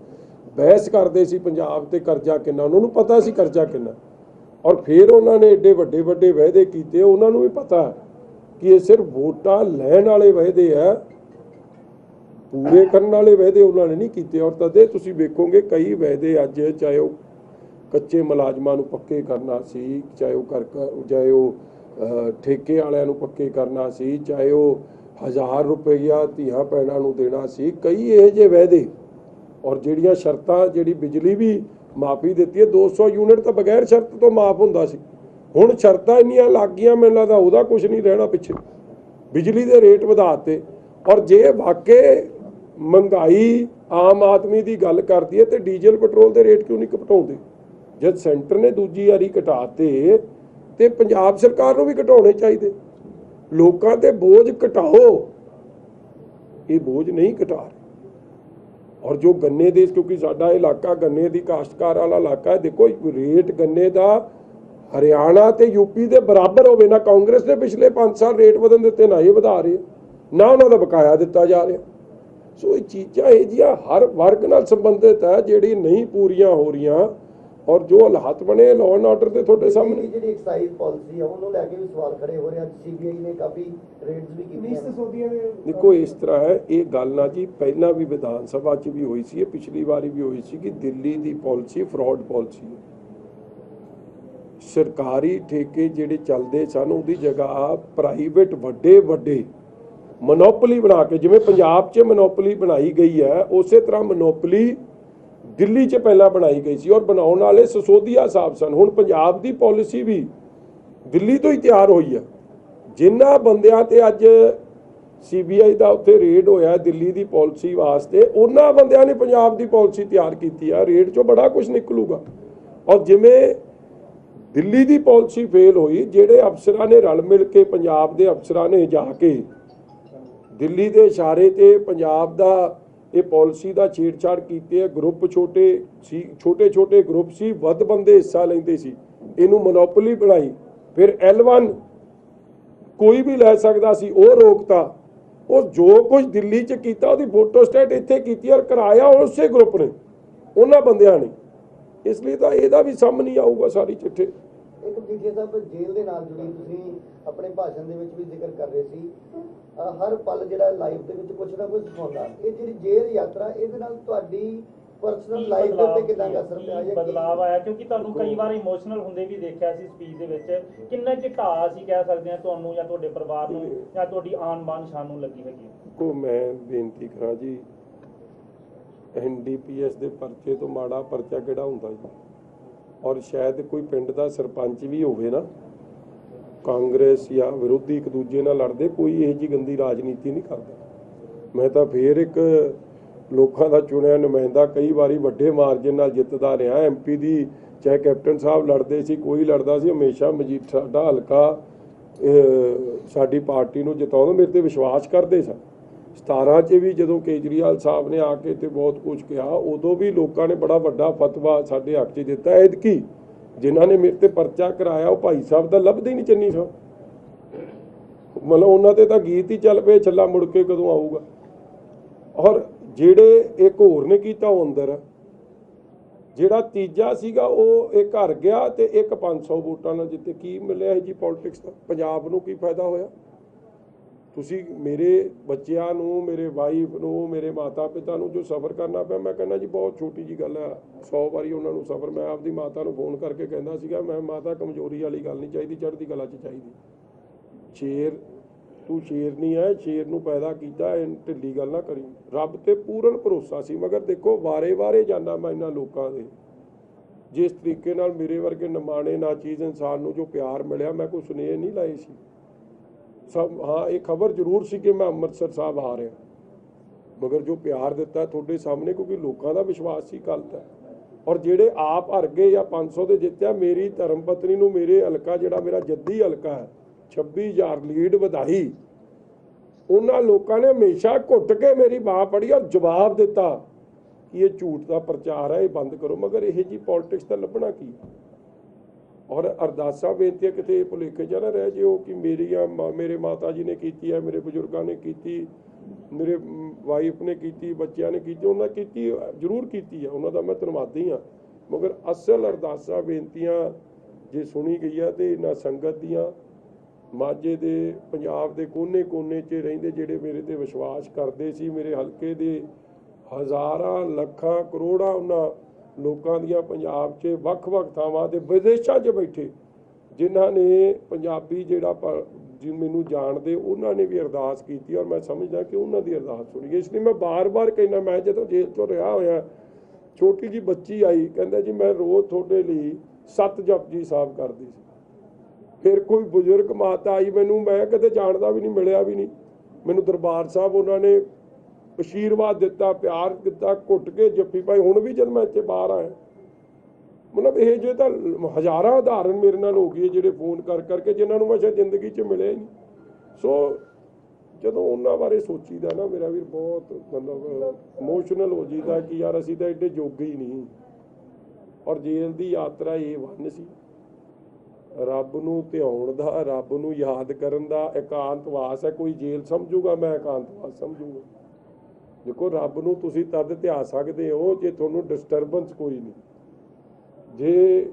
बहस करते सी पंजाब ते करजा किन्ना, उन्होंने पता सी करजा किन्ना और फिर उन्होंने एडे वड्डे वड्डे वायदे कीते। उन्होंने भी पता कि ये सिर्फ वोटां लैण वाले वायदे है, पूरे करने वाले वायदे उन्होंने नहीं कीते। और तदे तुसीं वेखोगे कई वायदे अज, चाहे वो कच्चे मुलाजमां नूं पक्के करना सी, चाहे वो ठेके वालियां नूं पक्के करना सी, चाहे वो 1000 रुपया धीआं भैणां नूं देना सी, कई इहो ਜਿਹੇ वायदे और जिहड़ियां शर्तां, जिहड़ी बिजली भी माफ़ी दित्ती है, 200 यूनिट तो बगैर शर्त तो माफ़ हुंदा सी। हुण शर्तां इन्नियां लग गईयां, मैनूं लगदा उहदा कुछ नहीं रहना पिछे। बिजली दे रेट वधाते और जे वाकई महंगाई आम आदमी की गल करदी है तो डीजल पेट्रोल के रेट क्यों नहीं घटाउंदे? जब सेंटर ने दूजी वारी घटाते तो पंजाब सरकार को भी घटाने चाहिए। लोगों ते बोझ घटाओ, ये बोझ नहीं घटा रहे। और जो गन्ने दे, क्योंकि साडा इलाका गन्ने की काश्तकार वाला इलाका है, देखो रेट गन्ने का हरियाणा ते यूपी के बराबर होवे ना। कांग्रेस ने पिछले 5 साल रेट बदन दिते, ना ये वधा रहे, ना उन्होंने बकाया दिता जा रहा। सो ये चीज़ां ये जिहियां हर वर्ग नाल संबंधित है, जिहड़ी नहीं पूरियां हो रही और जो हालात बने लॉ एंड ऑर्डर के थोड़े सामने। ਜਿਹੜੀ ਐਕਸਾਈਜ਼ ਪਾਲਿਸੀ ਹੈ ਉਹਨੂੰ ਲੈ ਕੇ ਵੀ ਸਵਾਲ ਖੜੇ ਹੋ ਰਹੇ ਹਨ। ਸੀਬੀਆਈ ਨੇ ਕਾਫੀ ਰੇਡਸ ਵੀ ਕੀਤੀਆਂ। देखो इस तरह है, ये गल ना जी पहला भी विधान सभा च भी हुई सी, पिछली बारी भी हुई सी कि दिल्ली की पॉलिसी फ्रॉड पॉलिसी है। सरकारी ठेके जिहड़े चलते सन उहदी जगह प्राइवेट वड्डे वड्डे मोनोपली बना के, जिवें पंजाब च मोनोपली बनाई गई है, उस तरह मोनोपली दिल्ली च पहला बनाई गई सी और बनाने वाले सिसोदिया साहब सन। हुण पंजाब की पॉलिसी भी दिल्ली तो ही तैयार हुई है। जिन्हां बंदियां ते अज सीबीआई का उत्थे रेड होया दिल्ली की पॉलिसी वास्ते, उन्हां बंदियां ने पंजाब की पॉलिसी तैयार की है। रेड चो बड़ा कुछ निकलूगा। और जिवें दिल्ली की पॉलिसी फेल हुई, जिहड़े अफसरां ने रल मिल के पंजाब के अफसरां ने जाके ਦਿੱਲੀ ਦੇ ਇਸ਼ਾਰੇ ਤੇ ਪੰਜਾਬ ਦਾ ਇਹ ਪਾਲਿਸੀ ਦਾ ਛੇੜਛਾੜ ਕੀਤੇ ਆ। ਗਰੁੱਪ ਛੋਟੇ ਗਰੁੱਪ ਸੀ, ਵੱਧ ਬੰਦੇ ਹਿੱਸਾ ਲੈਂਦੇ ਸੀ, ਇਹਨੂੰ ਮੋਨੋਪੋਲੀ ਬਣਾਈ। ਫਿਰ L1 ਕੋਈ ਵੀ ਲੈ ਸਕਦਾ ਸੀ, ਉਹ ਰੋਕਤਾ। ਉਹ ਜੋ ਕੁਝ ਦਿੱਲੀ 'ਚ ਕੀਤਾ ਉਹਦੀ ਫੋਟੋਸਟੇਟ ਇੱਥੇ ਕੀਤੀ ਔਰ ਕਰਾਇਆ ਉਸੇ ਗਰੁੱਪ ਨੇ, ਉਹਨਾਂ ਬੰਦਿਆਂ ਨੇ। ਇਸ ਲਈ ਤਾਂ ਇਹਦਾ ਵੀ ਸਾਹਮਣੇ ਨਹੀਂ ਆਊਗਾ ਸਾਰੀ ਚਿੱਠੇ। ਇੱਕ ਜੀਠੇ ਸਾਹਿਬ ਜੇਲ੍ਹ ਦੇ ਨਾਲ ਜੁੜੀ ਤੁਸੀਂ ਆਪਣੇ ਭਾਸ਼ਣ ਦੇ ਵਿੱਚ ਵੀ ਜ਼ਿਕਰ ਕਰ ਰਹੇ ਸੀ, ਹਰ ਪਲ ਜਿਹੜਾ ਲਾਈਫ ਦੇ ਵਿੱਚ ਕੁਝ ਨਾ ਕੁਝ ਸਿਖਾਉਂਦਾ। ਇਹ ਜਿਹੜੀ ਜੇਲ੍ਹ ਯਾਤਰਾ ਇਹਦੇ ਨਾਲ ਤੁਹਾਡੀ ਪਰਸਨਲ ਲਾਈਫ ਦੇ ਉੱਤੇ ਕਿੰਨਾ ਅਸਰ ਪਿਆ ਜਾਂ ਬਦਲਾਅ ਆਇਆ? ਕਿਉਂਕਿ ਤੁਹਾਨੂੰ ਕਈ ਵਾਰ ਇਮੋਸ਼ਨਲ ਹੁੰਦੇ ਵੀ ਦੇਖਿਆ ਸੀ ਸਪੀਚ ਦੇ ਵਿੱਚ, ਕਿੰਨਾ ਝਟਾ ਅਸੀਂ ਕਹਿ ਸਕਦੇ ਹਾਂ ਤੁਹਾਨੂੰ ਜਾਂ ਤੁਹਾਡੇ ਪਰਿਵਾਰ ਨੂੰ ਜਾਂ ਤੁਹਾਡੀ ਆਨ ਬਾਨ ਸ਼ਾਨ ਨੂੰ ਲੱਗੀ ਹੈਗੀ? ਕੋ ਮੈਂ ਬੇਨਤੀ ਕਰਾਂ ਜੀ, NDPS ਦੇ ਪਰਚੇ ਤੋਂ ਮਾੜਾ ਪਰਚਾ ਕਿਹੜਾ ਹੁੰਦਾ ਜੀ? ਔਰ ਸ਼ਾਇਦ ਕੋਈ ਪਿੰਡ ਦਾ ਸਰਪੰਚ ਵੀ ਹੋਵੇ ਨਾ, ਕਾਂਗਰਸ ਜਾਂ ਵਿਰੋਧੀ ਇੱਕ ਦੂਜੇ ਨਾਲ ਲੜਦੇ, ਕੋਈ ਇਹੋ ਜਿਹੀ ਗੰਦੀ ਰਾਜਨੀਤੀ ਨਹੀਂ ਕਰਦਾ। ਮੈਂ ਤਾਂ ਫੇਰ ਇੱਕ ਲੋਕਾਂ ਦਾ ਚੁਣਿਆ ਨੁਮਾਇੰਦਾ, ਕਈ ਵਾਰੀ ਵੱਡੇ ਮਾਰਜਨ ਨਾਲ ਜਿੱਤਦਾ ਰਿਹਾ। MP ਦੀ ਚਾਹੇ ਕੈਪਟਨ ਸਾਹਿਬ ਲੜਦੇ ਸੀ, ਕੋਈ ਲੜਦਾ ਸੀ, ਹਮੇਸ਼ਾ ਮਜੀਠਾ ਸਾਡਾ ਹਲਕਾ ਸਾਡੀ ਪਾਰਟੀ ਨੂੰ ਜਿਤਾਉਣ ਮੇਰੇ ਤੇ ਵਿਸ਼ਵਾਸ ਕਰਦੇ ਸਨ। 17 'ਚ ਵੀ ਜਦੋਂ ਕੇਜਰੀਵਾਲ ਸਾਹਿਬ ਨੇ ਆ ਕੇ ਤੇ ਬਹੁਤ ਕੁਝ ਕਿਹਾ, ਉਦੋਂ ਵੀ ਲੋਕਾਂ ਨੇ ਬੜਾ ਵੱਡਾ ਫਤਵਾ ਸਾਡੇ ਹੱਕ 'ਚ ਦਿੱਤਾ। ਐਤਕੀ ਜਿਨ੍ਹਾਂ ਨੇ ਮੇਰੇ ਤੇ ਪਰਚਾ ਕਰਾਇਆ ਉਹ ਭਾਈ ਸਾਹਿਬ ਤਾਂ ਲੱਭਦੇ ਹੀ ਨਹੀਂ, ਚੰਨੀ ਸਾਹਿਬ। ਮਤਲਬ ਉਹਨਾਂ ਤੇ ਤਾਂ ਗੀਤ ਹੀ ਚੱਲ ਪਏ, ਛੱਲਾ ਮੁੜ ਕੇ ਕਦੋਂ ਆਊਗਾ। ਔਰ ਜਿਹੜੇ ਇੱਕ ਹੋਰ ਨੇ ਕੀਤਾ ਉਹ ਅੰਦਰ, ਜਿਹੜਾ ਤੀਜਾ ਸੀਗਾ ਉਹ ਇਹ ਘਰ ਗਿਆ ਤੇ ਇੱਕ 500 ਵੋਟਾਂ ਨਾਲ ਜਿੱਤੇ। ਕੀ ਮਿਲਿਆ ਜੀ ਪੋਲਿਟਿਕਸ ਦਾ? ਪੰਜਾਬ ਨੂੰ ਕੀ ਫਾਇਦਾ ਹੋਇਆ? ਤੁਸੀਂ ਮੇਰੇ ਬੱਚਿਆਂ ਨੂੰ, ਮੇਰੇ ਵਾਈਫ ਨੂੰ, ਮੇਰੇ ਮਾਤਾ ਪਿਤਾ ਨੂੰ ਜੋ ਸਫ਼ਰ ਕਰਨਾ ਪਿਆ, ਮੈਂ ਕਹਿੰਦਾ ਜੀ ਬਹੁਤ ਛੋਟੀ ਜੀ ਗੱਲ ਹੈ। 100 ਵਾਰੀ ਉਹਨਾਂ ਨੂੰ ਸਫ਼ਰ, ਮੈਂ ਆਪਦੀ ਮਾਤਾ ਨੂੰ ਫੋਨ ਕਰਕੇ ਕਹਿੰਦਾ ਸੀਗਾ, ਮੈਂ ਮਾਤਾ ਕਮਜ਼ੋਰੀ ਵਾਲੀ ਗੱਲ ਨਹੀਂ ਚਾਹੀਦੀ, ਚੜ੍ਹਦੀ ਕਲਾ 'ਚ ਚਾਹੀਦੀ। ਸ਼ੇਰ ਤੂੰ ਸ਼ੇਰ ਨਹੀਂ ਹੈ, ਸ਼ੇਰ ਨੂੰ ਪੈਦਾ ਕੀਤਾ, ਢਿੱਲੀ ਗੱਲ ਨਾ ਕਰੀ। ਰੱਬ ਤੇ ਪੂਰਨ ਭਰੋਸਾ ਸੀ। ਮਗਰ ਦੇਖੋ ਵਾਰੇ ਜਾਣਾ ਮੈਂ ਇਹਨਾਂ ਲੋਕਾਂ ਦੇ, ਜਿਸ ਤਰੀਕੇ ਨਾਲ ਮੇਰੇ ਵਰਗੇ ਨਿਮਾਣੇ ਨਾ ਚੀਜ਼ ਇਨਸਾਨ ਨੂੰ ਜੋ ਪਿਆਰ ਮਿਲਿਆ, ਮੈਂ ਕੋਈ ਸੁਨੇਹੇ ਨਹੀਂ ਲਾਏ ਸੀ। ਸਭ ਹਾਂ ਇਹ ਖਬਰ ਜ਼ਰੂਰ ਸੀ ਕਿ ਮੈਂ ਅੰਮ੍ਰਿਤਸਰ ਸਾਹਿਬ ਆ ਰਿਹਾ, ਮਗਰ ਜੋ ਪਿਆਰ ਦਿੱਤਾ ਤੁਹਾਡੇ ਸਾਹਮਣੇ, ਕਿਉਂਕਿ ਲੋਕਾਂ ਦਾ ਵਿਸ਼ਵਾਸ ਸੀ ਕੱਲ੍ਹ ਤਾਂ। ਔਰ ਜਿਹੜੇ ਆਪ ਹਰ ਗਏ ਜਾਂ 500 ਦੇ ਜਿੱਤਿਆ, ਮੇਰੀ ਧਰਮ ਪਤਨੀ ਨੂੰ ਮੇਰੇ ਹਲਕਾ ਜਿਹੜਾ ਮੇਰਾ ਜੱਦੀ ਹਲਕਾ ਹੈ 26,000 ਲੀਡ ਵਧਾਈ। ਉਹਨਾਂ ਲੋਕਾਂ ਨੇ ਹਮੇਸ਼ਾ ਘੁੱਟ ਕੇ ਮੇਰੀ ਬਾਹ ਫੜੀ ਔਰ ਜਵਾਬ ਦਿੱਤਾ ਕਿ ਇਹ ਝੂਠ ਦਾ ਪ੍ਰਚਾਰ ਹੈ, ਇਹ ਬੰਦ ਕਰੋ। ਮਗਰ ਇਹ ਜੀ ਪੋਲਿਟਿਕਸ ਤਾਂ ਲੱਭਣਾ ਕੀ? ਔਰ ਅਰਦਾਸਾਂ ਬੇਨਤੀਆਂ ਕਿਤੇ ਭੁਲੇਖੇ ਜਾ ਨਾ ਰਹਿ ਜਿਓ ਕਿ ਮੇਰੇ ਮਾਤਾ ਜੀ ਨੇ ਕੀਤੀ ਹੈ, ਮੇਰੇ ਬਜ਼ੁਰਗਾਂ ਨੇ ਕੀਤੀ, ਮੇਰੇ ਵਾਈਫ ਨੇ ਕੀਤੀ, ਬੱਚਿਆਂ ਨੇ ਕੀਤੀ, ਉਹਨਾਂ ਕੀਤੀ ਜ਼ਰੂਰ ਕੀਤੀ ਹੈ, ਉਹਨਾਂ ਦਾ ਮੈਂ ਧੰਨਵਾਦੀ ਹਾਂ। ਮਗਰ ਅਸਲ ਅਰਦਾਸਾਂ ਬੇਨਤੀਆਂ ਜੇ ਸੁਣੀ ਗਈ ਹੈ ਤੇ ਇਹਨਾਂ ਸੰਗਤ ਦੀਆਂ, ਮਾਝੇ ਦੇ, ਪੰਜਾਬ ਦੇ ਕੋਨੇ 'ਚ ਰਹਿੰਦੇ ਜਿਹੜੇ ਮੇਰੇ ਤੇ ਵਿਸ਼ਵਾਸ ਕਰਦੇ ਸੀ, ਮੇਰੇ ਹਲਕੇ ਦੇ ਹਜ਼ਾਰਾਂ ਲੱਖਾਂ ਕਰੋੜਾਂ ਉਹਨਾਂ ਲੋਕਾਂ ਦੀਆਂ ਪੰਜਾਬ 'ਚ ਵੱਖ-ਵੱਖ ਥਾਵਾਂ ਤੇ ਵਿਦੇਸ਼ਾਂ 'ਚ ਬੈਠੇ ਜਿਨ੍ਹਾਂ ਨੇ ਪੰਜਾਬੀ ਜਿਹੜਾ ਜੀ ਮੈਨੂੰ ਜਾਣਦੇ, ਉਹਨਾਂ ਨੇ ਵੀ ਅਰਦਾਸ ਕੀਤੀ ਔਰ ਮੈਂ ਸਮਝਦਾ ਕਿ ਉਹਨਾਂ ਦੀ ਅਰਦਾਸ ਸੁਣੀ। ਇਸ ਲਈ ਮੈਂ ਬਾਰ-ਬਾਰ ਕਹਿੰਦਾ, ਮੈਂ ਜਦੋਂ ਜੇਲ੍ਹ 'ਚੋਂ ਰਿਹਾ ਹੋਇਆ, ਛੋਟੀ ਜੀ ਬੱਚੀ ਆਈ, ਕਹਿੰਦਾ ਜੀ ਮੈਂ ਰੋਜ਼ ਤੁਹਾਡੇ ਲਈ 7 ਜਪਜੀ ਸਾਹਿਬ ਕਰਦੀ ਸੀ। ਫਿਰ ਕੋਈ ਬਜ਼ੁਰਗ ਮਾਤਾ ਆਈ, ਮੈਨੂੰ ਮੈਂ ਕਦੇ ਜਾਣਦਾ ਵੀ ਨਹੀਂ, ਮਿਲਿਆ ਵੀ ਨਹੀਂ, ਮੈਨੂੰ ਦਰਬਾਰ ਸਾਹਿਬ ਉਹਨਾਂ ਨੇ ਆਸ਼ੀਰਵਾਦ ਦਿੱਤਾ, ਪਿਆਰ ਦਿੱਤਾ, ਘੁੱਟ ਕੇ ਜੱਫੀ ਪਾਈ। ਹੁਣ ਵੀ ਜਦ ਮੈਂ ਇੱਥੇ ਬਾਹਰ ਆਇਆ, ਮਤਲਬ ਇਹ ਜੇ ਤਾਂ ਹਜ਼ਾਰਾਂ ਉਦਾਹਰਨ ਮੇਰੇ ਨਾਲ ਹੋ ਗਏ ਜਿਹੜੇ ਫੋਨ ਕਰਕੇ ਜਿਨ੍ਹਾਂ ਨੂੰ ਮੈਂ ਸ਼ਾਇਦ ਜ਼ਿੰਦਗੀ 'ਚ ਮਿਲਿਆ ਹੀ ਨਹੀਂ। ਸੋ ਜਦੋਂ ਉਹਨਾਂ ਬਾਰੇ ਸੋਚੀਦਾ ਨਾ ਮੇਰਾ ਵੀਰ, ਬਹੁਤ ਮਤਲਬ ਇਮੋਸ਼ਨਲ ਹੋ ਜੀਦਾ ਕਿ ਯਾਰ ਅਸੀਂ ਤਾਂ ਐਡੇ ਜੋਗੇ ਹੀ ਨਹੀਂ। ਔਰ ਜੇਲ੍ਹ ਦੀ ਯਾਤਰਾ ਇਹ ਵੰਨ ਸੀ, ਰੱਬ ਨੂੰ ਧਿਆਉਣ ਦਾ, ਰੱਬ ਨੂੰ ਯਾਦ ਕਰਨ ਦਾ ਇਕਾਂਤਵਾਸ ਹੈ। ਕੋਈ ਜੇਲ੍ਹ ਸਮਝੂਗਾ, ਮੈਂ ਇਕਾਂਤਵਾਸ ਸਮਝੂਗਾ। ਦੇਖੋ ਰੱਬ ਨੂੰ ਤੁਸੀਂ ਤਦ ਧਿਆ ਸਕਦੇ ਹੋ ਜੇ ਤੁਹਾਨੂੰ ਡਿਸਟਰਬੈਂਸ ਕੋਈ ਨਹੀਂ, ਜੇ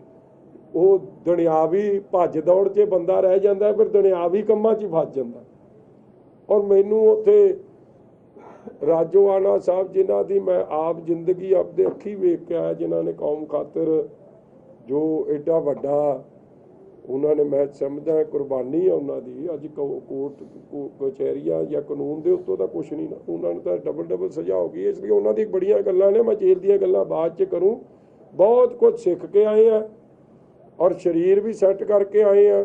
ਉਹ ਦੁਨਿਆਵੀ ਭੱਜ ਦੌੜ 'ਚ ਬੰਦਾ ਰਹਿ ਜਾਂਦਾ, ਫਿਰ ਦੁਨਿਆਵੀ ਕੰਮਾਂ 'ਚ ਹੀ ਫਸ ਜਾਂਦਾ। ਔਰ ਮੈਨੂੰ ਉੱਥੇ ਰਾਜੋਆਣਾ ਸਾਹਿਬ, ਜਿਨ੍ਹਾਂ ਦੀ ਮੈਂ ਆਪ ਜ਼ਿੰਦਗੀ ਆਪਦੇ ਅੱਖੀ ਵੇਖ ਕੇ ਆਇਆ, ਜਿਨ੍ਹਾਂ ਨੇ ਕੌਮ ਖਾਤਰ ਜੋ ਐਡਾ ਵੱਡਾ ਉਹਨਾਂ ਨੇ, ਮੈਂ ਸਮਝਦਾ ਕੁਰਬਾਨੀ ਆ ਉਹਨਾਂ ਦੀ। ਅੱਜ ਕੋਰਟ ਕਚਹਿਰੀਆਂ ਜਾਂ ਕਾਨੂੰਨ ਦੇ ਉੱਤੋਂ ਤਾਂ ਕੁਛ ਨਹੀਂ ਨਾ, ਉਹਨਾਂ ਨੂੰ ਤਾਂ ਡਬਲ ਸਜ਼ਾ ਹੋ ਗਈ। ਇਸ ਲਈ ਉਹਨਾਂ ਦੀ ਬੜੀਆਂ ਗੱਲਾਂ ਨੇ, ਮੈਂ ਜੇਲ੍ਹ ਦੀਆਂ ਗੱਲਾਂ ਬਾਅਦ 'ਚ ਕਰੂੰ। ਬਹੁਤ ਕੁਝ ਸਿੱਖ ਕੇ ਆਏ ਆ ਔਰ ਸਰੀਰ ਵੀ ਸੈੱਟ ਕਰਕੇ ਆਏ ਆ।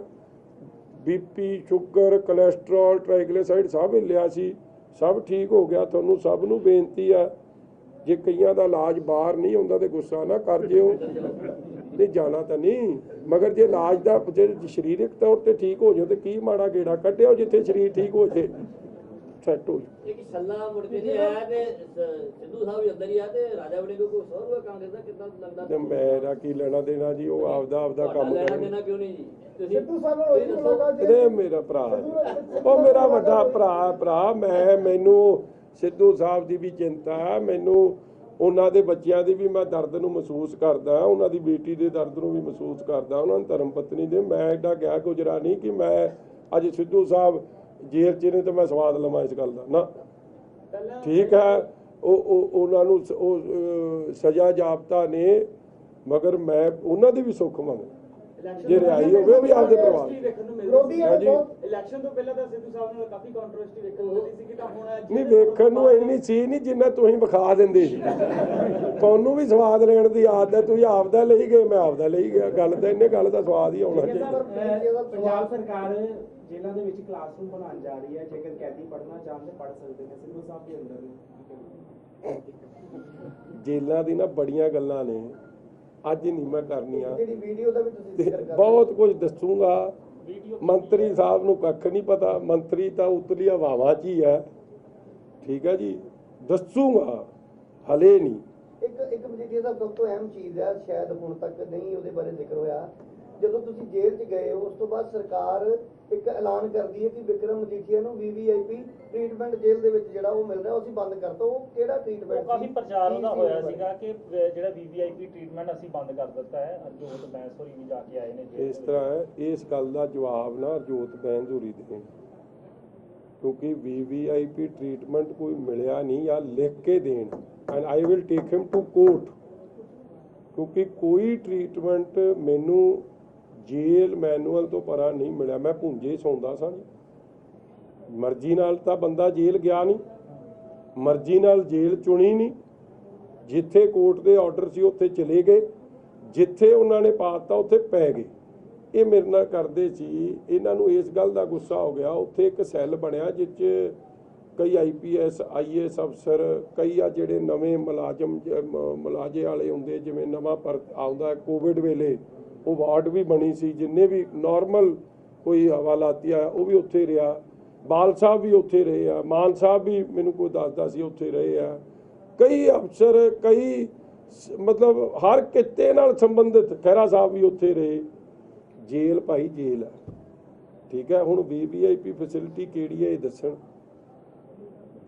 BP, ਸ਼ੂਗਰ, ਕੋਲੈਸਟਰੋਲ, ਟ੍ਰਾਈਗਲਿਸਰਾਈਡ ਸਭ ਹਿੱਲਿਆ ਸੀ, ਸਭ ਠੀਕ ਹੋ ਗਿਆ। ਤੁਹਾਨੂੰ ਸਭ ਨੂੰ ਬੇਨਤੀ ਆ, ਜੇ ਕਈਆਂ ਦਾ ਇਲਾਜ ਬਾਹਰ ਨਹੀਂ ਹੁੰਦਾ ਤੇ ਗੁੱਸਾ ਨਾ ਕਰ ਜਿਓ, ਨਹੀਂ ਜਾਣਾ ਤਾਂ ਨਹੀਂ, ਮਗਰ ਜੇ ਇਲਾਜ ਦਾ ਜੇ ਸਰੀਰਕ ਤੌਰ ਤੇ ਠੀਕ ਹੋ ਜਾਓ ਤੇ ਕੀ ਮਾੜਾ ਗੇੜਾ ਕੱਢਿਓ ਜਿੱਥੇ ਸਰੀਰ ਠੀਕ ਹੋ ਜੇ। ਸੈੱਟ ਹੋ ਜਾਊ। ਇੱਕ ਛੱਲਾ ਮੁੜ ਕੇ ਨਹੀਂ ਆਇਆ ਤੇ ਸਿੱਧੂ ਸਾਹਿਬ ਵੀ ਅੰਦਰ ਹੀ ਆ ਤੇ ਰਾਜਾ ਵੜੇ ਕੋਈ ਹੋਰ ਹੋਇਆ ਕਾਂਗਰਸ ਦਾ ਕਿੱਦਾਂ ਲੱਗਦਾ? ਤੇ ਮੇਰਾ ਕੀ ਲੈਣਾ ਦੇਣਾ ਜੀ, ਉਹ ਆਪਦਾ ਕੰਮ ਲੈਣਾ ਕਰਨ। ਦੇਣਾ ਕਿਉਂ ਨਹੀਂ ਜੀ? ਤੁਸੀਂ ਸਿੱਧੂ ਸਾਹਿਬ ਨਾਲ ਹੋਈ ਮੁਲਾਕਾਤ ਇਹ ਮੇਰਾ ਭਰਾ ਹੈ, ਉਹ ਮੇਰਾ ਵੱਡਾ ਭਰਾ ਮੈਨੂੰ ਸਿੱਧੂ ਸਾਹਿਬ ਦੀ ਵੀ ਚਿੰਤਾ ਹੈ, ਮੈਨੂੰ ਉਹਨਾਂ ਦੇ ਬੱਚਿਆਂ ਦੀ ਵੀ ਮੈਂ ਦਰਦ ਨੂੰ ਮਹਿਸੂਸ ਕਰਦਾ, ਉਹਨਾਂ ਦੀ ਬੇਟੀ ਦੇ ਦਰਦ ਨੂੰ ਵੀ ਮਹਿਸੂਸ ਕਰਦਾ, ਉਹਨਾਂ ਦੀ ਧਰਮ ਪਤਨੀ ਦੇ। ਮੈਂ ਐਡਾ ਗਿਆ ਗੁਜਰਾ ਨਹੀਂ ਕਿ ਮੈਂ ਅੱਜ ਸਿੱਧੂ ਸਾਹਿਬ ਜੇਲ੍ਹ 'ਚ ਨੇ ਤਾਂ ਮੈਂ ਸਵਾਦ ਲਵਾਂ ਇਸ ਗੱਲ ਦਾ ਨਾ। ਠੀਕ ਹੈ, ਉਹ ਉਹਨਾਂ ਨੂੰ ਉਹ ਸਜ਼ਾ ਜਾਬਤਾ ਨੇ, ਮਗਰ ਮੈਂ ਉਹਨਾਂ ਦੀ ਵੀ ਸੁੱਖ ਮੰਗ ਜੇ ਰਿਹਾਈ ਹੋਵੇ ਉਹ ਵੀ ਆਪਦੇ ਪਰਿਵਾਰ। ਇਲੈਕਸ਼ਨ ਤੋਂ ਪਹਿਲਾਂ ਤਾਂ ਸਿੱਧੂ ਸਾਹਿਬ ਨਾਲ ਕਾਫੀ ਕੰਟਰੋਵਰਸੀ ਵੇਖਣ ਨੂੰ ਮਿਲਦੀ ਸੀ ਕਿ ਤਾਂ ਹੁਣ ਨਹੀਂ ਵੇਖਣ ਨੂੰ ਇੰਨੀ ਸੀ ਨਹੀਂ ਜਿੰਨਾ ਤੁਸੀਂ ਵਿਖਾ ਦਿੰਦੇ ਸੀ। ਤੁਹਾਨੂੰ ਵੀ ਸਵਾਦ ਲੈਣ ਦੀ ਆਦਤ ਹੈ, ਤੁਸੀਂ ਆਪਦਾ ਲਈ ਗਏ, ਮੈਂ ਆਪਦਾ ਲਈ ਗਿਆ। ਗੱਲ ਤਾਂ ਇਹਨੇ ਗੱਲ ਦਾ ਸਵਾਦ ਹੀ ਆਉਣਾ ਚਾਹੀਦਾ। ਪੰਜਾਬ ਸਰਕਾਰ ਜੇਲ੍ਹਾਂ ਦੇ ਵਿੱਚ ਕਲਾਸਰੂਮ ਬਣਾਉਣ ਜਾ ਰਹੀ ਹੈ, ਜੇਕਰ ਕੈਦੀ ਪੜ੍ਹਨਾ ਚਾਹੁੰਦੇ ਪੜ੍ਹ ਸਕਦੇ ਨੇ। ਸਿੱਧੂ ਸਾਹਿਬ ਦੇ ਅੰਦਰ ਨੇ ਜੇਲ੍ਹਾਂ ਦੀ ਨਾ ਬੜੀਆਂ ਗੱਲਾਂ ਨੇ, ਅੱਜ ਨਹੀਂ ਮੈਂ ਕਰਨੀਆਂ। ਜਿਹੜੀ ਵੀਡੀਓ ਦਾ ਵੀ ਤੁਸੀਂ ਜ਼ਿਕਰ ਕਰ ਬਹੁਤ ਕੁਝ ਦੱਸੂਗਾ। ਮੰਤਰੀ ਸਾਹਿਬ ਨੂੰ ਕੱਖ ਨਹੀਂ ਪਤਾ, ਮੰਤਰੀ ਤਾਂ ਉਤਲੀ ਹਵਾਵਾਂ 'ਚ ਹੀ ਹੈ। ਠੀਕ ਹੈ ਜੀ, ਦੱਸੂਗਾ, ਹਲੇ ਨਹੀਂ। ਇੱਕ ਮਜੀਠੀਆ ਦਾ ਸਭ ਤੋਂ ਅਹਿਮ ਚੀਜ਼ ਹੈ, ਸ਼ਾਇਦ ਹੁਣ ਤੱਕ ਨਹੀਂ ਉਹਦੇ ਬਾਰੇ ਜ਼ਿਕਰ ਹੋਇਆ। ਜਦੋਂ ਤੁਸੀਂ ਜੇਲ੍ਹ 'ਚ ਗਏ ਹੋ, ਉਸ ਤੋਂ ਬਾਅਦ ਸਰਕਾਰ ਇੱਕ ਐਲਾਨ ਕਰਦੀ ਹੈ ਕਿ ਵਿਕਰਮ ਮਜੀਠੀਆ ਨੂੰ VVIP ਟ੍ਰੀਟਮੈਂਟ ਜੇਲ੍ਹ ਦੇ ਵਿੱਚ ਜਿਹੜਾ ਉਹ ਮਿਲ ਰਿਹਾ, ਉਹ ਅਸੀਂ ਬੰਦ ਕਰਤਾ। ਉਹ ਕਿਹੜਾ ਟ੍ਰੀਟਮੈਂਟ? ਕਾਫੀ ਪ੍ਰਚਾਰ ਉਹਦਾ ਹੋਇਆ ਸੀਗਾ ਕਿ ਜਿਹੜਾ VVIP ਟ੍ਰੀਟਮੈਂਟ ਅਸੀਂ ਬੰਦ ਕਰ ਦਿੱਤਾ ਹੈ। ਅਰਜੋਤ ਬੈਂਸ ਹੋਰੀ ਵੀ ਜਾ ਕੇ ਆਏ ਨੇ। ਇਸ ਤਰ੍ਹਾਂ ਹੈ, ਇਸ ਗੱਲ ਦਾ ਜਵਾਬ ਨਾ ਅਰਜੋਤ ਬੈਂਸ ਹੋਰੀ ਦੇਣ, ਕਿਉਂਕਿ VVIP ਟ੍ਰੀਟਮੈਂਟ ਕੋਈ ਮਿਲਿਆ ਨਹੀਂ ਜਾਂ ਲਿਖ ਕੇ ਦੇਣ। And I will take him to court, ਕਿਉਂਕਿ ਕੋਈ ਟ੍ਰੀਟਮੈਂਟ ਮੈਨੂੰ ਜੇਲ੍ਹ ਮੈਨੂਅਲ ਤੋਂ ਪਰਾਂ ਨਹੀਂ ਮਿਲਿਆ। ਮੈਂ ਭੁੰਜੇ ਸੌਂਦਾ ਸਾਂ, ਮਰਜ਼ੀ ਨਾਲ ਤਾਂ ਬੰਦਾ ਜੇਲ੍ਹ ਗਿਆ ਨਹੀਂ, ਮਰਜ਼ੀ ਨਾਲ ਜੇਲ੍ਹ ਚੁਣੀ ਨਹੀਂ। ਜਿੱਥੇ ਕੋਰਟ ਦੇ ਆਰਡਰ ਸੀ ਉੱਥੇ ਚਲੇ ਗਏ, ਜਿੱਥੇ ਉਹਨਾਂ ਨੇ ਪਾਤਾ ਉੱਥੇ ਪੈ ਗਏ। ਇਹ ਮੇਰੇ ਨਾਲ ਕਰਦੇ ਸੀ। ਇਹਨਾਂ ਨੂੰ ਇਸ ਗੱਲ ਦਾ ਗੁੱਸਾ ਹੋ ਗਿਆ। ਉੱਥੇ ਇੱਕ ਸੈੱਲ ਬਣਿਆ ਜਿਸ 'ਚ ਕਈ IPS IAS ਅਫਸਰ, ਕਈ ਆ ਜਿਹੜੇ ਨਵੇਂ ਮੁਲਾਜ਼ੇ ਵਾਲੇ ਹੁੰਦੇ, ਜਿਵੇਂ ਨਵਾਂ ਆਉਂਦਾ ਕੋਵਿਡ ਵੇਲੇ ਉਹ ਵਾਰਡ ਵੀ ਬਣੀ ਸੀ। ਜਿੰਨੇ ਵੀ ਨਾਰਮਲ ਕੋਈ ਹਵਾਲਾਤੀ ਆ ਉਹ ਵੀ ਉੱਥੇ ਰਿਹਾ। ਬਾਲ ਸਾਹਿਬ ਵੀ ਉੱਥੇ ਰਹੇ ਆ, ਮਾਨ ਸਾਹਿਬ ਵੀ ਮੈਨੂੰ ਕੋਈ ਦੱਸਦਾ ਸੀ ਉੱਥੇ ਰਹੇ ਆ। ਕਈ ਅਫਸਰ, ਕਈ ਮਤਲਬ ਹਰ ਕਿੱਤੇ ਨਾਲ ਸੰਬੰਧਿਤ, ਖਹਿਰਾ ਸਾਹਿਬ ਵੀ ਉੱਥੇ ਰਹੇ। ਜੇਲ੍ਹ ਭਾਈ ਜੇਲ੍ਹ ਹੈ। ਠੀਕ ਹੈ, ਹੁਣ VVIP ਫੈਸਿਲਿਟੀ ਕਿਹੜੀ ਹੈ ਇਹ ਦੱਸਣ।